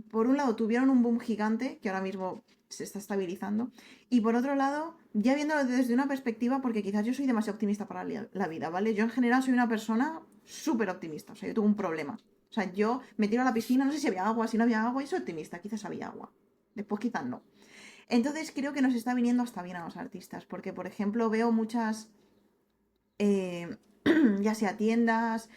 por un lado, tuvieron un boom gigante, que ahora mismo se está estabilizando, y por otro lado, ya viéndolo desde una perspectiva, porque quizás yo soy demasiado optimista para la vida, ¿vale? Yo en general soy una persona súper optimista, o sea, yo tuve un problema. O sea, yo me tiro a la piscina, no sé si había agua, si no había agua, y soy optimista, quizás había agua. Después quizás no. Entonces creo que nos está viniendo hasta bien a los artistas, porque por ejemplo veo muchas eh, ya sea tiendas,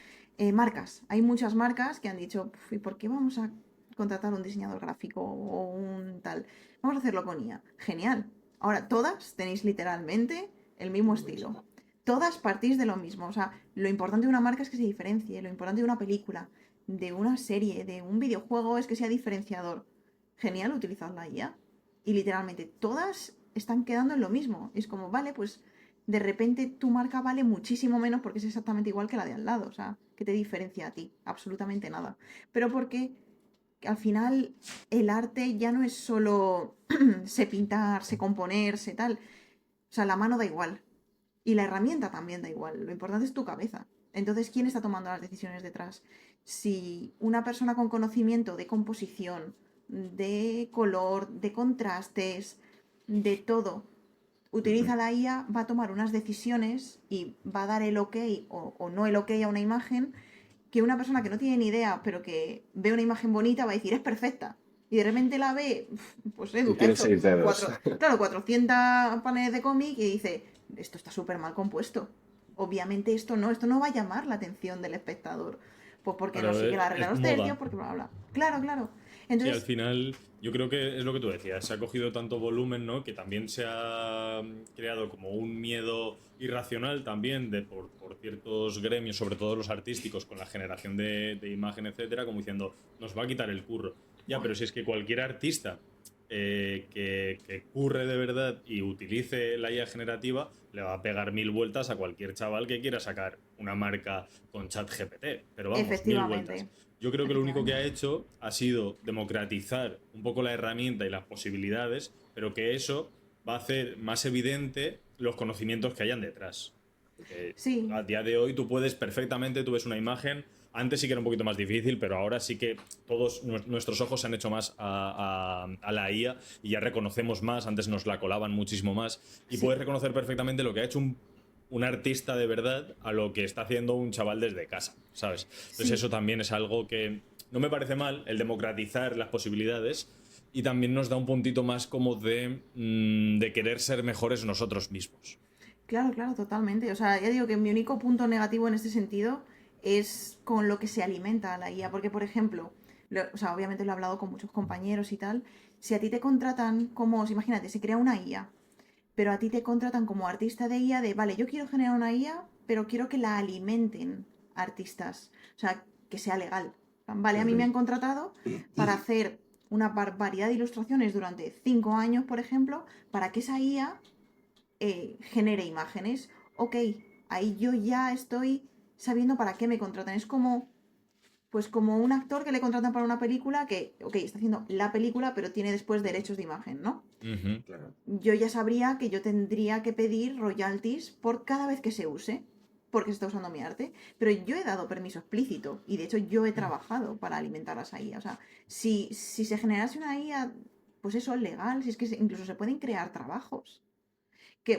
marcas. Hay muchas marcas que han dicho, ¿y por qué vamos a contratar un diseñador gráfico o un tal? Vamos a hacerlo con IA. Genial. Ahora, todas tenéis literalmente el mismo estilo. Todas partís de lo mismo. O sea, lo importante de una marca es que se diferencie. Lo importante de una película, de una serie, de un videojuego es que sea diferenciador. Genial, utilizad la IA. Y literalmente todas están quedando en lo mismo. Es como, vale, pues de repente tu marca vale muchísimo menos porque es exactamente igual que la de al lado. O sea, ¿qué te diferencia a ti? Absolutamente nada. Pero porque al final el arte ya no es solo sé pintar, sé componer, sé tal. O sea, la mano da igual. Y la herramienta también da igual. Lo importante es tu cabeza. Entonces, ¿quién está tomando las decisiones detrás? Si una persona con conocimiento de composición, de color, de contrastes, de todo, utiliza la IA, va a tomar unas decisiones y va a dar el ok o no el ok a una imagen que una persona que no tiene ni idea, pero que ve una imagen bonita, va a decir, es perfecta. Y de repente la ve, pues Edu, Y que ha tiene hecho 6 dedos. claro, 400 paneles de cómic y dice, esto está súper mal compuesto. Obviamente esto no va a llamar la atención del espectador. Pues porque no Claro, sigue la regla de es los moda. tercios, porque bla, bla. Claro, claro. Sí, al Entonces, final yo creo que es lo que tú decías, se ha cogido tanto volumen, ¿no? Que también se ha creado como un miedo irracional también por ciertos gremios, sobre todo los artísticos, con la generación de imagen, etcétera, como diciendo, nos va a quitar el curro. Ya, pero si es que cualquier artista que curre de verdad y utilice la IA generativa, le va a pegar 1000 vueltas a cualquier chaval que quiera sacar una marca con ChatGPT. Pero vamos, 1000 vueltas. efectivamente, Yo creo que lo único que ha efectivamente. hecho ha sido democratizar un poco la herramienta y las posibilidades, pero que eso va a hacer más evidente los conocimientos que hayan detrás. Porque Sí, a día de hoy tú puedes perfectamente, tú ves una imagen, antes sí que era un poquito más difícil, pero ahora sí que todos nuestros ojos se han hecho más a la IA y ya reconocemos más, antes nos la colaban muchísimo más y puedes sí, reconocer perfectamente lo que ha hecho un artista de verdad a lo que está haciendo un chaval desde casa, ¿sabes? Entonces sí. eso también es algo que no me parece mal el democratizar las posibilidades y también nos da un puntito más como de querer ser mejores nosotros mismos. Claro, claro, totalmente. O sea, ya digo que mi único punto negativo en este sentido es con lo que se alimenta la IA. Porque, por ejemplo, o sea, obviamente lo he hablado con muchos compañeros y tal. Si a ti te contratan como, imagínate, se crea una IA, pero a ti te contratan como artista de IA de, vale, yo quiero generar una IA, pero quiero que la alimenten artistas. O sea, que sea legal. Vale, a mí me han contratado para hacer una barbaridad de ilustraciones durante 5 años, por ejemplo, para que esa IA genere imágenes. Ok, ahí yo ya estoy sabiendo para qué me contratan. Es como, pues como un actor que le contratan para una película que, ok, está haciendo la película, pero tiene después derechos de imagen, ¿no? Ujú. Claro. Yo ya sabría que yo tendría que pedir royalties por cada vez que se use, porque se está usando mi arte, pero yo he dado permiso explícito y de hecho yo he trabajado para alimentar a esa IA. O sea, si se generase una IA, pues eso es legal, si es que incluso se pueden crear trabajos.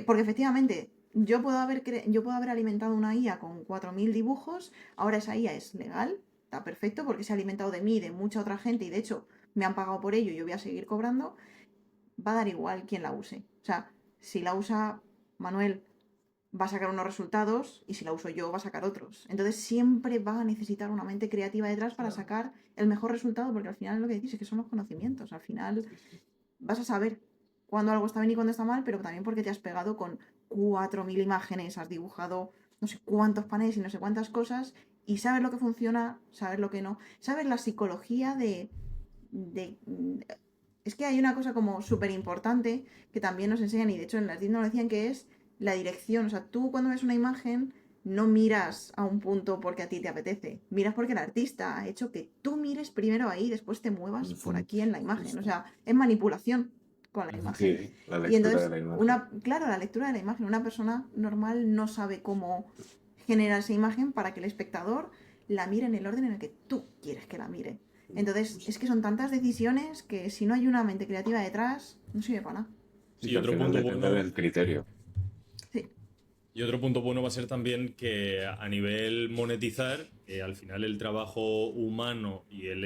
Porque efectivamente, yo puedo haber alimentado una IA con 4.000 dibujos, ahora esa IA es legal, está perfecto, porque se ha alimentado de mí y de mucha otra gente, y de hecho me han pagado por ello y yo voy a seguir cobrando, va a dar igual quién la use. O sea, si la usa Manuel, va a sacar unos resultados, y si la uso yo, va a sacar otros. Entonces siempre va a necesitar una mente creativa detrás para sacar el mejor resultado, porque al final lo que dices es que son los conocimientos. Al final vas a saber cuándo algo está bien y cuándo está mal, pero también porque te has pegado con 4.000 imágenes, has dibujado no sé cuántos paneles y no sé cuántas cosas, y sabes lo que funciona, sabes lo que no. Sabes la psicología de es que hay una cosa como súper importante que también nos enseñan, y de hecho en las DIT nos lo decían, que es la dirección. O sea, tú cuando ves una imagen no miras a un punto porque a ti te apetece, miras porque el artista ha hecho que tú mires primero ahí y después te muevas por aquí en la imagen. O sea, es manipulación con la imagen. Sí, la Y lectura de entonces, la imagen. claro, la lectura de la imagen, una persona normal no sabe cómo generar esa imagen para que el espectador la mire en el orden en el que tú quieres que la mire. Entonces, es que son tantas decisiones que si no hay una mente creativa detrás, no sirve para nada. Sí, Y al otro final punto depende bueno. del criterio. Sí. Y otro punto bueno va a ser también que a nivel monetizar, al final el trabajo humano y el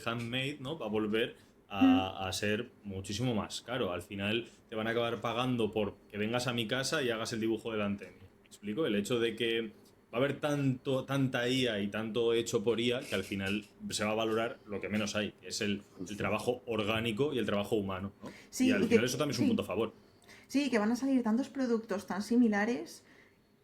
handmade, ¿no? Va a volver Mm. a ser muchísimo más caro. Al final te van a acabar pagando por que vengas a mi casa y hagas el dibujo delante de mí. ¿Me explico? El hecho de que va a haber tanta IA y tanto hecho por IA que al final se va a valorar lo que menos hay, que es el trabajo orgánico y el trabajo humano, ¿no? Y Sí, al y final que, eso también es un sí, punto a favor. sí, que van a salir tantos productos tan similares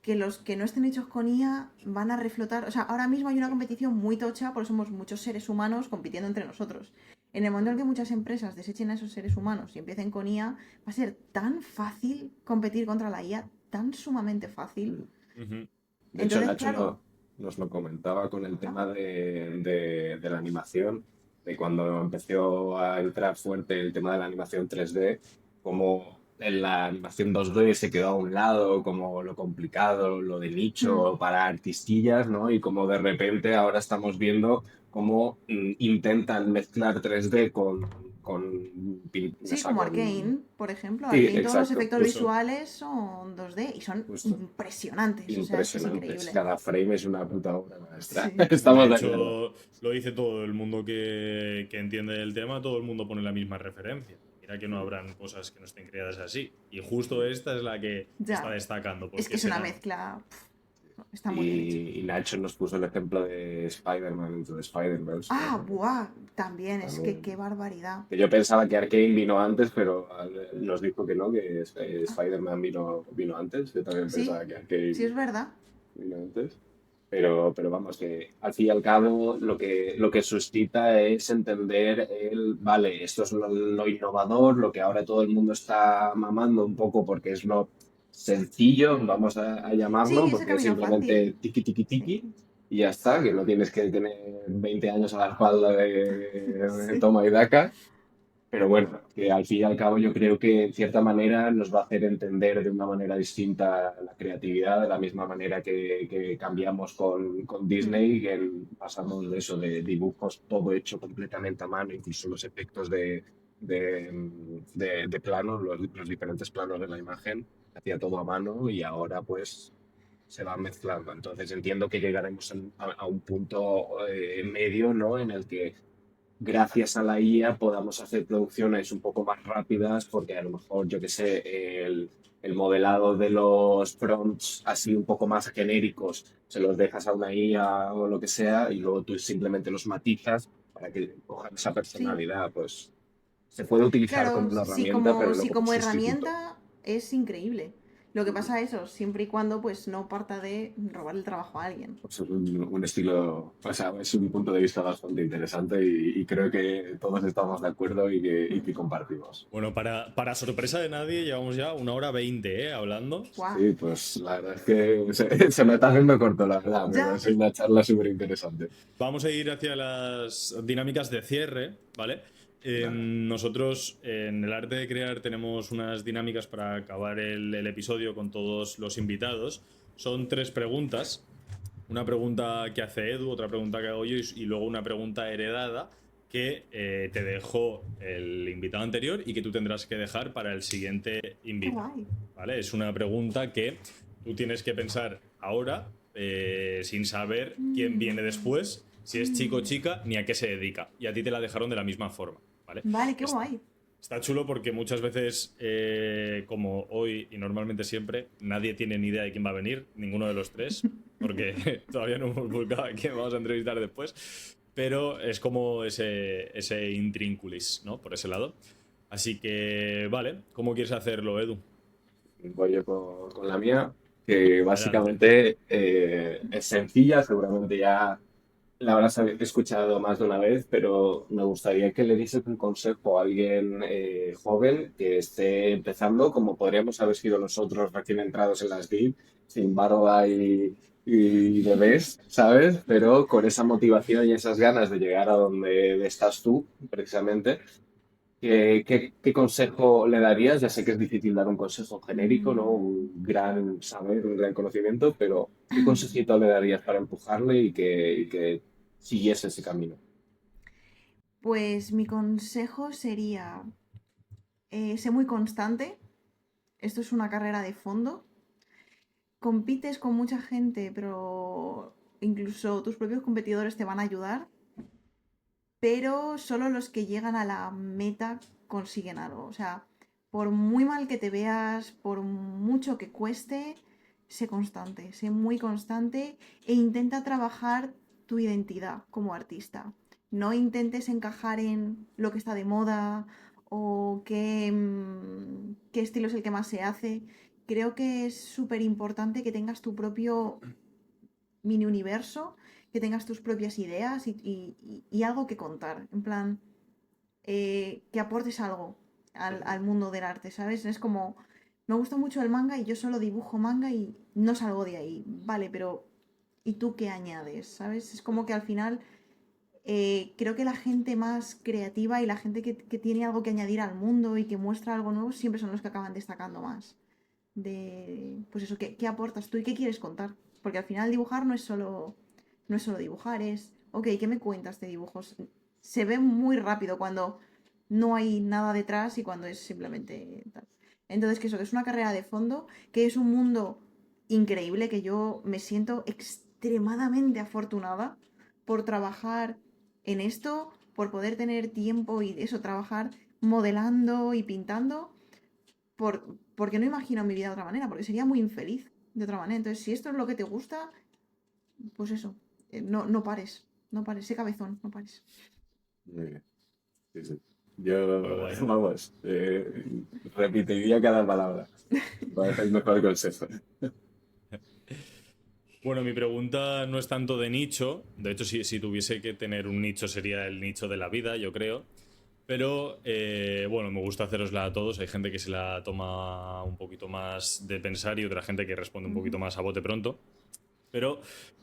que los que no estén hechos con IA van a reflotar. O sea, ahora mismo hay una competición muy tocha porque somos muchos seres humanos compitiendo entre nosotros. En el momento en que muchas empresas desechen a esos seres humanos y empiecen con IA, va a ser tan fácil competir contra la IA, tan sumamente fácil. Ujú. De hecho, Entonces, Nacho claro, nos lo comentaba con el tema de la animación, de cuando empezó a entrar fuerte el tema de la animación 3D, como en la animación 2D se quedó a un lado, como lo complicado, lo de mm, nicho para artistillas, ¿no? Y como de repente ahora estamos viendo cómo intentan mezclar 3D o sí, sea, como Arcane, por ejemplo. Sí, Arcane, todos los exacto, efectos justo, visuales son 2D y son justo. impresionantes. O sea, es que es Impresionantes. increíble. Cada frame es una puta obra maestra. Sí. De Estamos de acuerdo. hecho, lo dice todo el mundo que entiende el tema, todo el mundo pone la misma referencia. Mira que no habrán cosas que no estén creadas así. Y justo esta es la que está Ya. destacando, Es que porque es una será. mezcla. Está muy bien hecha. Y Nacho nos puso el ejemplo de Spider-Man Into the Spider-Verse, por Ah, ejemplo. buah, también, es que qué También. barbaridad. Que yo pensaba que Arcane vino antes, pero nos dijo que no, que Ah, Spider-Man vino antes. Yo también sí, pensaba que sí Arcane es verdad. vino antes. Pero vamos, que al fin y al cabo lo que suscita es entender vale, esto es lo innovador, lo que ahora todo el mundo está mamando un poco porque es lo sencillo, vamos a llamarlo, Sí, es el porque es camino simplemente fácil. tiki tiki Sí, tiki y ya está, que no tienes que tener 20 años a la espalda de sí. toma y daca. Pero bueno, que al fin y al cabo yo creo que en cierta manera nos va a hacer entender de una manera distinta la creatividad, de la misma manera que cambiamos con Hmm. Disney, que pasamos de eso, de dibujos todo hecho completamente a mano, incluso los efectos de planos, los diferentes planos de la imagen, hacía todo a mano y ahora pues se van mezclando. Entonces entiendo que llegaremos a un punto medio, ¿no? En el que gracias a la IA podamos hacer producciones un poco más rápidas porque a lo mejor, yo qué sé, el modelado de los prompts así un poco más genéricos se los dejas a una IA o lo que sea y luego tú simplemente los matizas para que cojan esa Sí, personalidad. Pues se puede utilizar como claro, una herramienta, pero no sí, como como sustituto. herramienta es increíble. Lo que pasa eso, siempre y cuando pues no parta de robar el trabajo a alguien. Pues es un estilo, o sea, es un punto de vista bastante interesante y creo que todos estamos de acuerdo y que compartimos. Bueno, para sorpresa de nadie, llevamos ya 1 hora 20, hablando. ¡Guau! Sí, pues la verdad es que se me está haciendo corto, la verdad, pero Ya. es una charla súper interesante. Vamos a ir hacia las dinámicas de cierre, ¿vale? Vale. Nosotros en el arte de crear tenemos unas dinámicas para acabar el episodio con todos los invitados. Son 3 preguntas. Una pregunta que hace Edu, otra pregunta que hago yo y luego una pregunta heredada que te dejó el invitado anterior y que tú tendrás que dejar para el siguiente ¡Qué invitado. guay! ¿Vale? Es una pregunta que tú tienes que pensar ahora sin saber quién viene después, si es chico o chica, ni a qué se dedica. Y a ti te la dejaron de la misma forma. ¿Vale? Vale, qué guay. Está chulo porque muchas veces, como hoy y normalmente siempre, nadie tiene ni idea de quién va a venir, ninguno de los tres, porque todavía no hemos buscado a quién vamos a entrevistar después, pero es como ese intrínculis, ¿no? Por ese lado. Así que, vale, ¿cómo quieres hacerlo, Edu? Voy yo con la mía, que Adelante. básicamente es sencilla, seguramente ya la habrás escuchado más de una vez, pero me gustaría que le dieses un consejo a alguien joven que esté empezando, como podríamos haber sido nosotros recién entrados en las DIV, sin barba y bebés, ¿sabes? Pero con esa motivación y esas ganas de llegar a donde estás tú, precisamente. ¿Qué consejo le darías? Ya sé que es difícil dar un consejo genérico, ¿no? Mm. Un gran saber, un gran conocimiento, pero ¿qué consejito le darías para empujarle y que siguiese ese camino? Pues mi consejo sería, sé muy constante. Esto es una carrera de fondo. Compites con mucha gente, pero incluso tus propios competidores te van a ayudar. Pero solo los que llegan a la meta consiguen algo. O sea, por muy mal que te veas, por mucho que cueste, sé muy constante e intenta trabajar tu identidad como artista. No intentes encajar en lo que está de moda o qué estilo es el que más se hace. Creo que es súper importante que tengas tu propio mini universo, que tengas tus propias ideas y algo que contar. En plan, que aportes algo al mundo del arte, ¿sabes? Es como, me gusta mucho el manga y yo solo dibujo manga y no salgo de ahí. Vale, pero ¿y tú qué añades? ¿Sabes? Es como que al final creo que la gente más creativa y la gente que tiene algo que añadir al mundo y que muestra algo nuevo siempre son los que acaban destacando más. Pues eso, ¿qué aportas tú y qué quieres contar? Porque al final dibujar no es solo dibujar, es, ok, ¿qué me cuentas de dibujos? Se ve muy rápido cuando no hay nada detrás y cuando es simplemente tal. Entonces, que eso, que es una carrera de fondo, que es un mundo increíble, que yo me siento extremadamente afortunada por trabajar en esto, por poder tener tiempo y eso, trabajar modelando y pintando porque no imagino mi vida de otra manera, porque sería muy infeliz de otra manera. Entonces, si esto es lo que te gusta, pues eso, no pares, no pares, sé cabezón, no pares. Muy bien. Sí, sí. Yo, Muy guay. vamos, repetiría cada palabra. Me parece el mejor consejo. Bueno, mi pregunta no es tanto de nicho. De hecho, si tuviese que tener un nicho sería el nicho de la vida, yo creo. Pero bueno, me gusta hacerosla a todos. Hay gente que se la toma un poquito más de pensar y otra gente que responde un Ujú. poquito más a bote pronto. Pero sí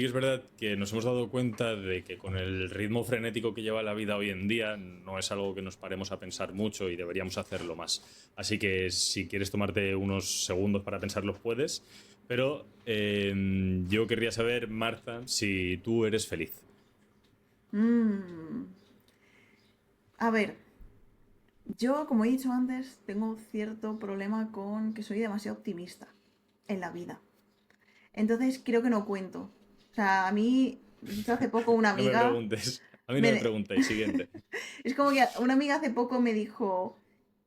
que es verdad que nos hemos dado cuenta de que con el ritmo frenético que lleva la vida hoy en día no es algo que nos paremos a pensar mucho y deberíamos hacerlo más. Así que si quieres tomarte unos segundos para pensarlo puedes. Pero yo querría saber, Marta, si tú eres feliz. Mm. A ver, yo, como he dicho antes, tengo cierto problema con que soy demasiado optimista en la vida. Entonces creo que no cuento. O sea, a mí, hace poco una No me amiga... preguntes. A mí no me me- preguntéis. Siguiente. Es como que una amiga hace poco me dijo,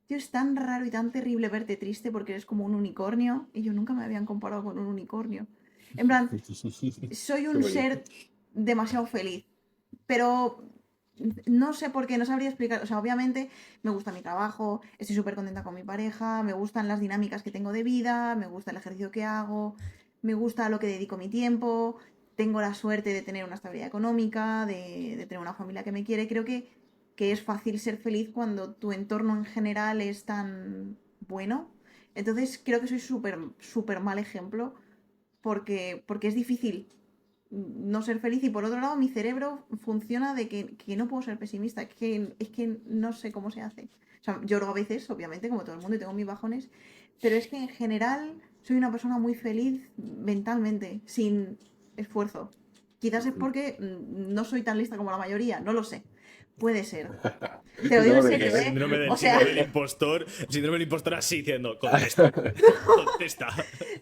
tío, es tan raro y tan terrible verte triste porque eres como un unicornio. Y yo nunca me habían comparado con un unicornio. En plan, soy Qué un bonito. ser demasiado feliz, pero no sé por qué, no sabría explicar. O sea, obviamente me gusta mi trabajo, estoy súper contenta con mi pareja, me gustan las dinámicas que tengo de vida, me gusta el ejercicio que hago, me gusta a lo que dedico mi tiempo, tengo la suerte de tener una estabilidad económica, de tener una familia que me quiere. Creo que es fácil ser feliz cuando tu entorno en general es tan bueno. Entonces creo que soy súper, súper mal ejemplo porque es difícil no ser feliz y por otro lado mi cerebro funciona de que no puedo ser pesimista, es que no sé cómo se hace. O sea, lloro a veces, obviamente, como todo el mundo, y tengo mis bajones, pero es que en general soy una persona muy feliz mentalmente, sin esfuerzo. Quizás es porque no soy tan lista como la mayoría, no lo sé. Puede ser. Te lo digo en No, serio, de- ¿eh? El O sea, síndrome del impostor. El síndrome del impostor así diciendo, contesta. Contesta.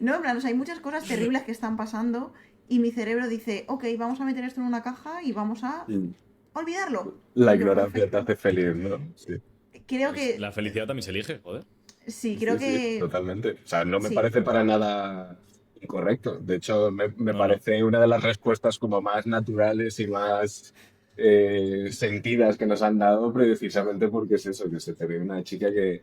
no, en plan, o sea, hay muchas cosas terribles que están pasando y mi cerebro dice, ok, vamos a meter esto en una caja y vamos a olvidarlo. La Y yo, ignorancia te perfecto. hace feliz, ¿no? Sí. Creo Pues que la felicidad también se elige, joder. sí, Sí, creo sí, que totalmente. O sea, no me sí. parece para nada incorrecto. De hecho, me No, no. parece una de las respuestas como más naturales y más sentidas que nos han dado precisamente porque es eso, que se te ve una chica que,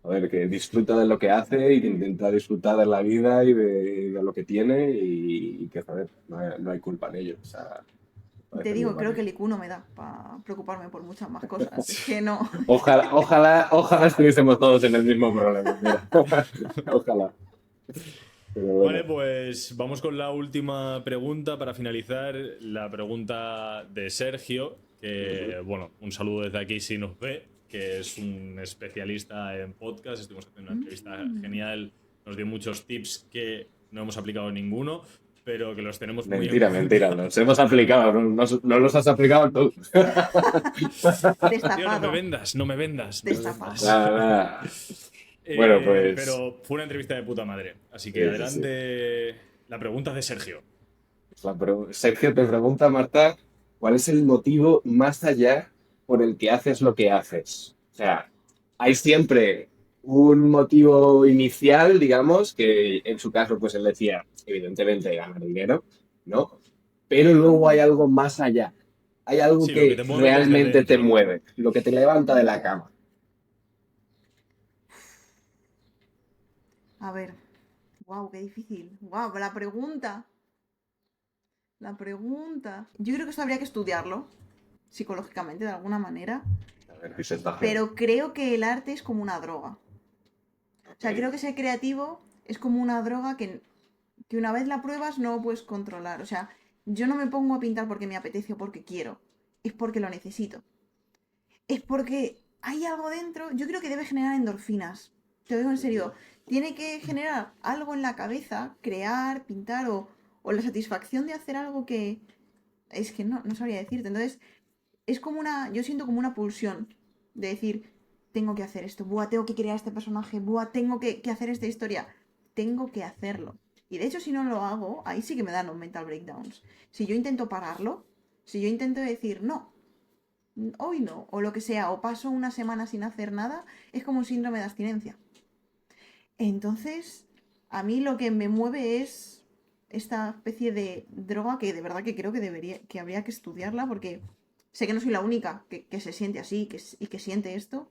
a ver, que disfruta de lo que hace y que intenta disfrutar de la vida y de lo que tiene y que, joder, no hay culpa en ello. O sea, me Te parece muy digo, creo válido. que el IQ no me da para preocuparme por muchas más cosas. Es que no. Ojalá estuviésemos todos en el mismo problema. Mira. Ojalá. Pero Vale, bueno. pues vamos con la última pregunta para finalizar. La pregunta de Sergio, que, bueno, un saludo desde aquí si nos ve, que es un especialista en podcast. Estuvimos haciendo una entrevista genial, nos dio muchos tips que no hemos aplicado ninguno, pero que los tenemos muy en Mentira, cuenta. nos hemos aplicado, no los has aplicado tú. Tío, no me Destapado. vendas, no me vendas, no me Destapado. vendas. Nada. Bueno, pues Pero fue una entrevista de puta madre. Así que sí, sí. adelante la pregunta de Sergio. Sergio te pregunta, Marta, ¿cuál es el motivo más allá por el que haces lo que haces? O sea, hay siempre un motivo inicial, digamos, que en su caso, pues él decía, evidentemente, ganar dinero, ¿no? Pero luego hay algo más allá. Hay algo Sí, lo que que te mueve desde realmente te dentro. mueve, lo que te levanta de la cama. A ver. Wow, qué difícil. Wow, la pregunta. La pregunta. Yo creo que esto habría que estudiarlo psicológicamente de alguna manera, A ver, disertación. pero creo que el arte es como una droga. O sea, creo que ser creativo es como una droga que una vez la pruebas no puedes controlar. O sea, yo no me pongo a pintar porque me apetece o porque quiero. Es porque lo necesito. Es porque hay algo dentro. Yo creo que debe generar endorfinas. Te lo digo en serio. Tiene que generar algo en la cabeza, crear, pintar o la satisfacción de hacer algo que... Es que no sabría decirte. Entonces, es como una... Yo siento como una pulsión de decir, tengo que hacer esto. Buah, tengo que crear este personaje. Buah, tengo que hacer esta historia. Tengo que hacerlo. Y de hecho, si no lo hago, ahí sí que me dan los mental breakdowns. Si yo intento pararlo, si yo intento decir, no, hoy no, o lo que sea, o paso una semana sin hacer nada, es como un síndrome de abstinencia. Entonces, a mí lo que me mueve es esta especie de droga que de verdad que creo que habría que estudiarla porque sé que no soy la única que se siente así y que siente esto.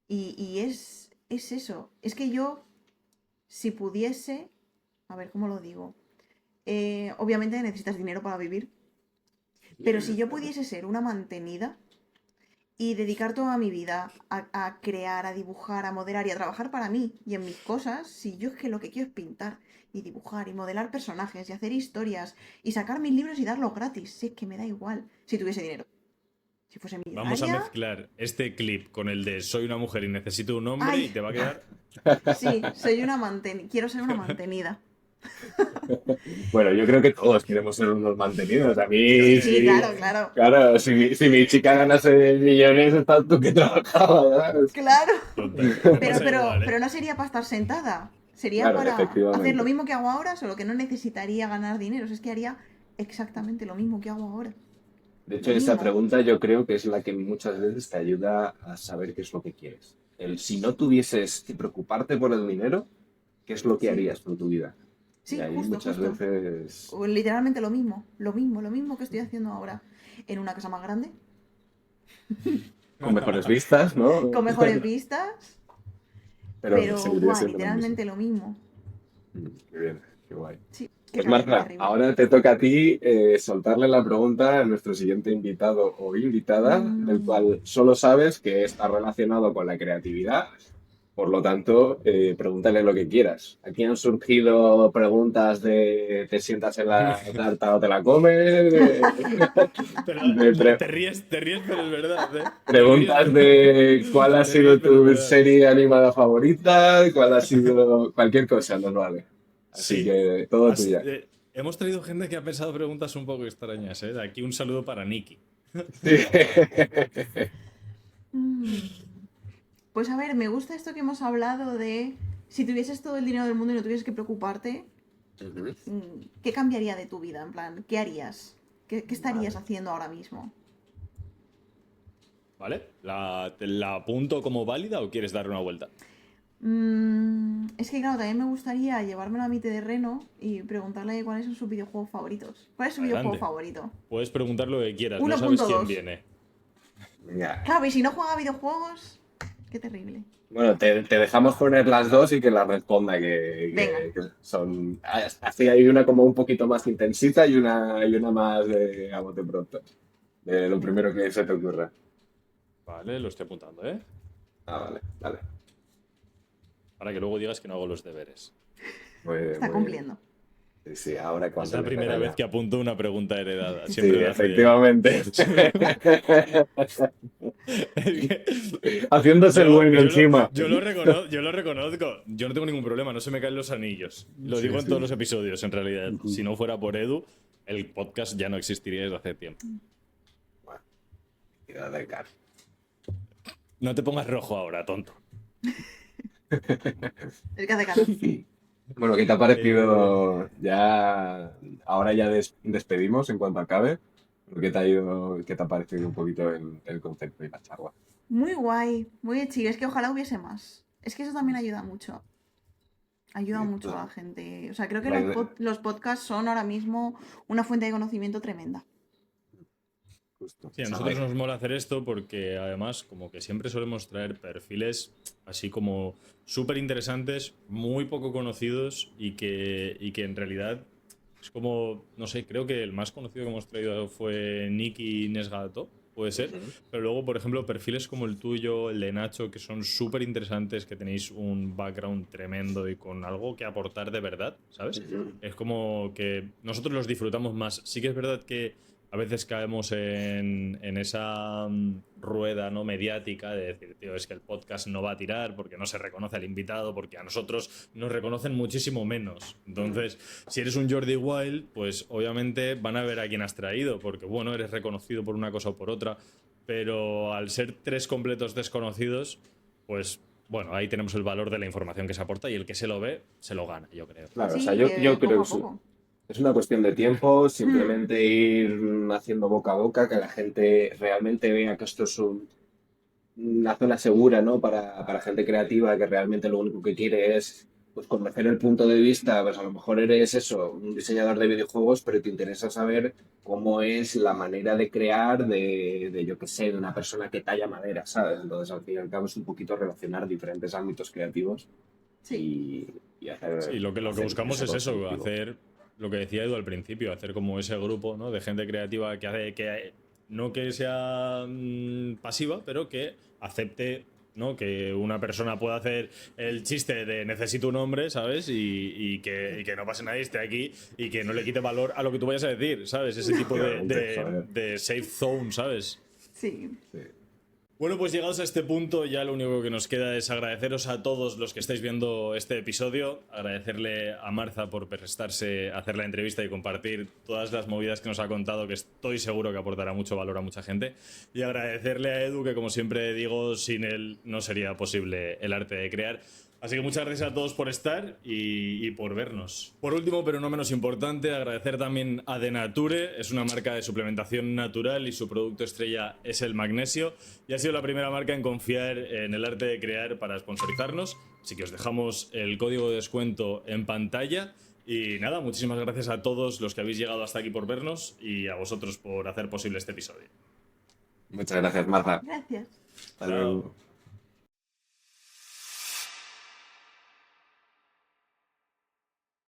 Y es eso. Es que yo, si pudiese, a ver, ¿cómo lo digo? Obviamente necesitas dinero para vivir, pero si yo pudiese ser una mantenida y dedicar toda mi vida a crear, a dibujar, a modelar y a trabajar para mí y en mis cosas, si yo es que lo que quiero es pintar y dibujar y modelar personajes y hacer historias y sacar mis libros y darlos gratis, si es que me da igual si tuviese dinero. Si fuese Vamos a millonaria, mezclar este clip con el de soy una mujer y necesito un hombre y ay, te va a quedar. sí, soy una mantenida, quiero ser una mantenida. Bueno, yo creo que todos queremos ser unos mantenidos. A Sí, mí, sí, sí. claro, claro. Claro, si mi chica ganase millones, estás tú que trabajaba, ¿sabes? Claro. Total, me Pero, pasa pero, igual, ¿eh? pero no sería para estar sentada. Sería Claro, para efectivamente. hacer lo mismo que hago ahora, solo que no necesitaría ganar dinero. O sea, es que haría exactamente lo mismo que hago ahora. De hecho, Lo esa mismo. pregunta yo creo que es la que muchas veces te ayuda a saber qué es lo que quieres. Si no tuvieses que preocuparte por el dinero, ¿qué es lo que Sí, harías por tu vida? Y sí, ahí justo, muchas justo. veces O literalmente lo mismo que estoy haciendo ahora. En una casa más grande, con mejores vistas, ¿no? con mejores vistas, Pero pero, seguiría buah, siendo lo mismo. literalmente lo mismo. Qué bien, qué guay. Sí, qué Pues cabeza Marta, terrible. ahora te toca a ti soltarle la pregunta a nuestro siguiente invitado o invitada, del Mm, cual solo sabes que está relacionado con la creatividad. Por lo tanto, pregúntale lo que quieras. Aquí han surgido preguntas de ¿te sientas en la tarta o te la comes? Pero De pre- te ríes, pero es verdad, ¿eh? Te ríes, preguntas de cuál ha te ríes, sido pero es tu verdad. serie animada favorita, cuál ha sido cualquier cosa, nos vale. Así Sí. que todo tuya. Hemos traído gente que ha pensado preguntas un poco extrañas, ¿eh? De aquí un saludo para Nicky. Sí. mm. Pues a ver, me gusta esto que hemos hablado de si tuvieses todo el dinero del mundo y no tuvieses que preocuparte, Ujú. ¿qué cambiaría de tu vida? En plan, ¿qué harías? ¿Qué estarías Vale. haciendo ahora mismo? ¿Vale? ¿Te la apunto como válida o quieres dar una vuelta? Es que claro, también me gustaría llevármelo a mi terreno y preguntarle cuáles son sus videojuegos favoritos. ¿Cuál es su videojuego Adelante. favorito? Puedes preguntar lo que quieras, no sabes quién 1.2. viene. Venga. Claro, y si no juega a videojuegos, qué terrible. Bueno, te dejamos poner las dos y que las responda, Venga, que son. Así hay una como un poquito más intensita y una más a bote pronto. De lo venga. primero que se te ocurra. Vale, lo estoy apuntando, ¿eh? Ah, vale, vale. Para que luego digas que no hago los deberes. Muy bien, Está muy bien. cumpliendo. Sí, sí, ahora Es cuando la le primera vez regala. que apunto una pregunta heredada. Sí, Siempre lo hace. efectivamente. Es que- Haciéndose el bueno encima. Yo lo reconozco. Yo no tengo ningún problema, no se me caen los anillos. Lo Sí, digo en todos sí. los episodios, en realidad. Si no fuera por Edu, el podcast ya no existiría desde hace tiempo. Bueno, cuidado de cara. No te pongas rojo ahora, tonto. El que hace calor. Bueno, ¿qué te ha Eh, parecido? Ya, ahora ya despedimos en cuanto acabe. ¿Qué te ha parecido un poquito el concepto y la charla? Muy guay, muy chido. Es que ojalá hubiese más. Es que eso también ayuda mucho. Ayuda Sí, mucho a la gente. O sea, creo que la idea- los podcasts son ahora mismo una fuente de conocimiento tremenda. justo. Sí, a Esa nosotros nos mola hacer esto porque además como que siempre solemos traer perfiles así como súper interesantes, muy poco conocidos y que en realidad es como, no sé, creo que el más conocido que hemos traído fue Nicky Nesgato, puede ser, Ujú. pero luego, por ejemplo, perfiles como el tuyo, el de Nacho, que son súper interesantes, que tenéis un background tremendo y con algo que aportar de verdad, ¿sabes? Ujú. Es como que nosotros los disfrutamos más. Sí que es verdad que a veces caemos en esa rueda no mediática de decir, tío, es que el podcast no va a tirar porque no se reconoce al invitado, porque a nosotros nos reconocen muchísimo menos. Entonces, si eres un Jordi Wild, pues obviamente van a ver a quién has traído, porque bueno, eres reconocido por una cosa o por otra, pero al ser tres completos desconocidos, pues bueno, ahí tenemos el valor de la información que se aporta y el que se lo ve, se lo gana, yo creo. Claro, o sea, Sí, yo creo poco que a poco. es una cuestión de tiempo, Hmm, simplemente ir haciendo boca a boca, que la gente realmente vea que esto es una zona segura, ¿no? Para gente creativa que realmente lo único que quiere es pues, conocer el punto de vista. Pues a lo mejor eres eso, un diseñador de videojuegos, pero te interesa saber cómo es la manera de crear yo qué sé, de una persona que talla madera, ¿sabes? Entonces, al fin y al cabo, es un poquito relacionar diferentes ámbitos creativos sí, y, y Sí, lo que hacer que buscamos sea es todo eso, productivo. hacer lo que decía Edu al principio, hacer como ese grupo, ¿no? De gente creativa que hace que no que sea pasiva, pero que acepte, ¿no? Que una persona pueda hacer el chiste de necesito un hombre, ¿sabes? Y que no pase nadie, esté aquí y que no le quite valor a lo que tú vayas a decir, ¿sabes? Ese tipo Efectivamente, joder. de safe zone, ¿sabes? sí. Sí. Bueno, pues llegados a este punto, ya lo único que nos queda es agradeceros a todos los que estáis viendo este episodio, agradecerle a Marza por prestarse a hacer la entrevista y compartir todas las movidas que nos ha contado, que estoy seguro que aportará mucho valor a mucha gente, y agradecerle a Edu, que como siempre digo, sin él no sería posible el arte de crear. Así que muchas gracias a todos por estar y por vernos. Por último, pero no menos importante, agradecer también a Denature. Es una marca de suplementación natural y su producto estrella es el magnesio. Y ha sido la primera marca en confiar en el arte de crear para sponsorizarnos. Así que os dejamos el código de descuento en pantalla. Y nada, muchísimas gracias a todos los que habéis llegado hasta aquí por vernos y a vosotros por hacer posible este episodio. Muchas gracias, Marta. Gracias. Hasta luego.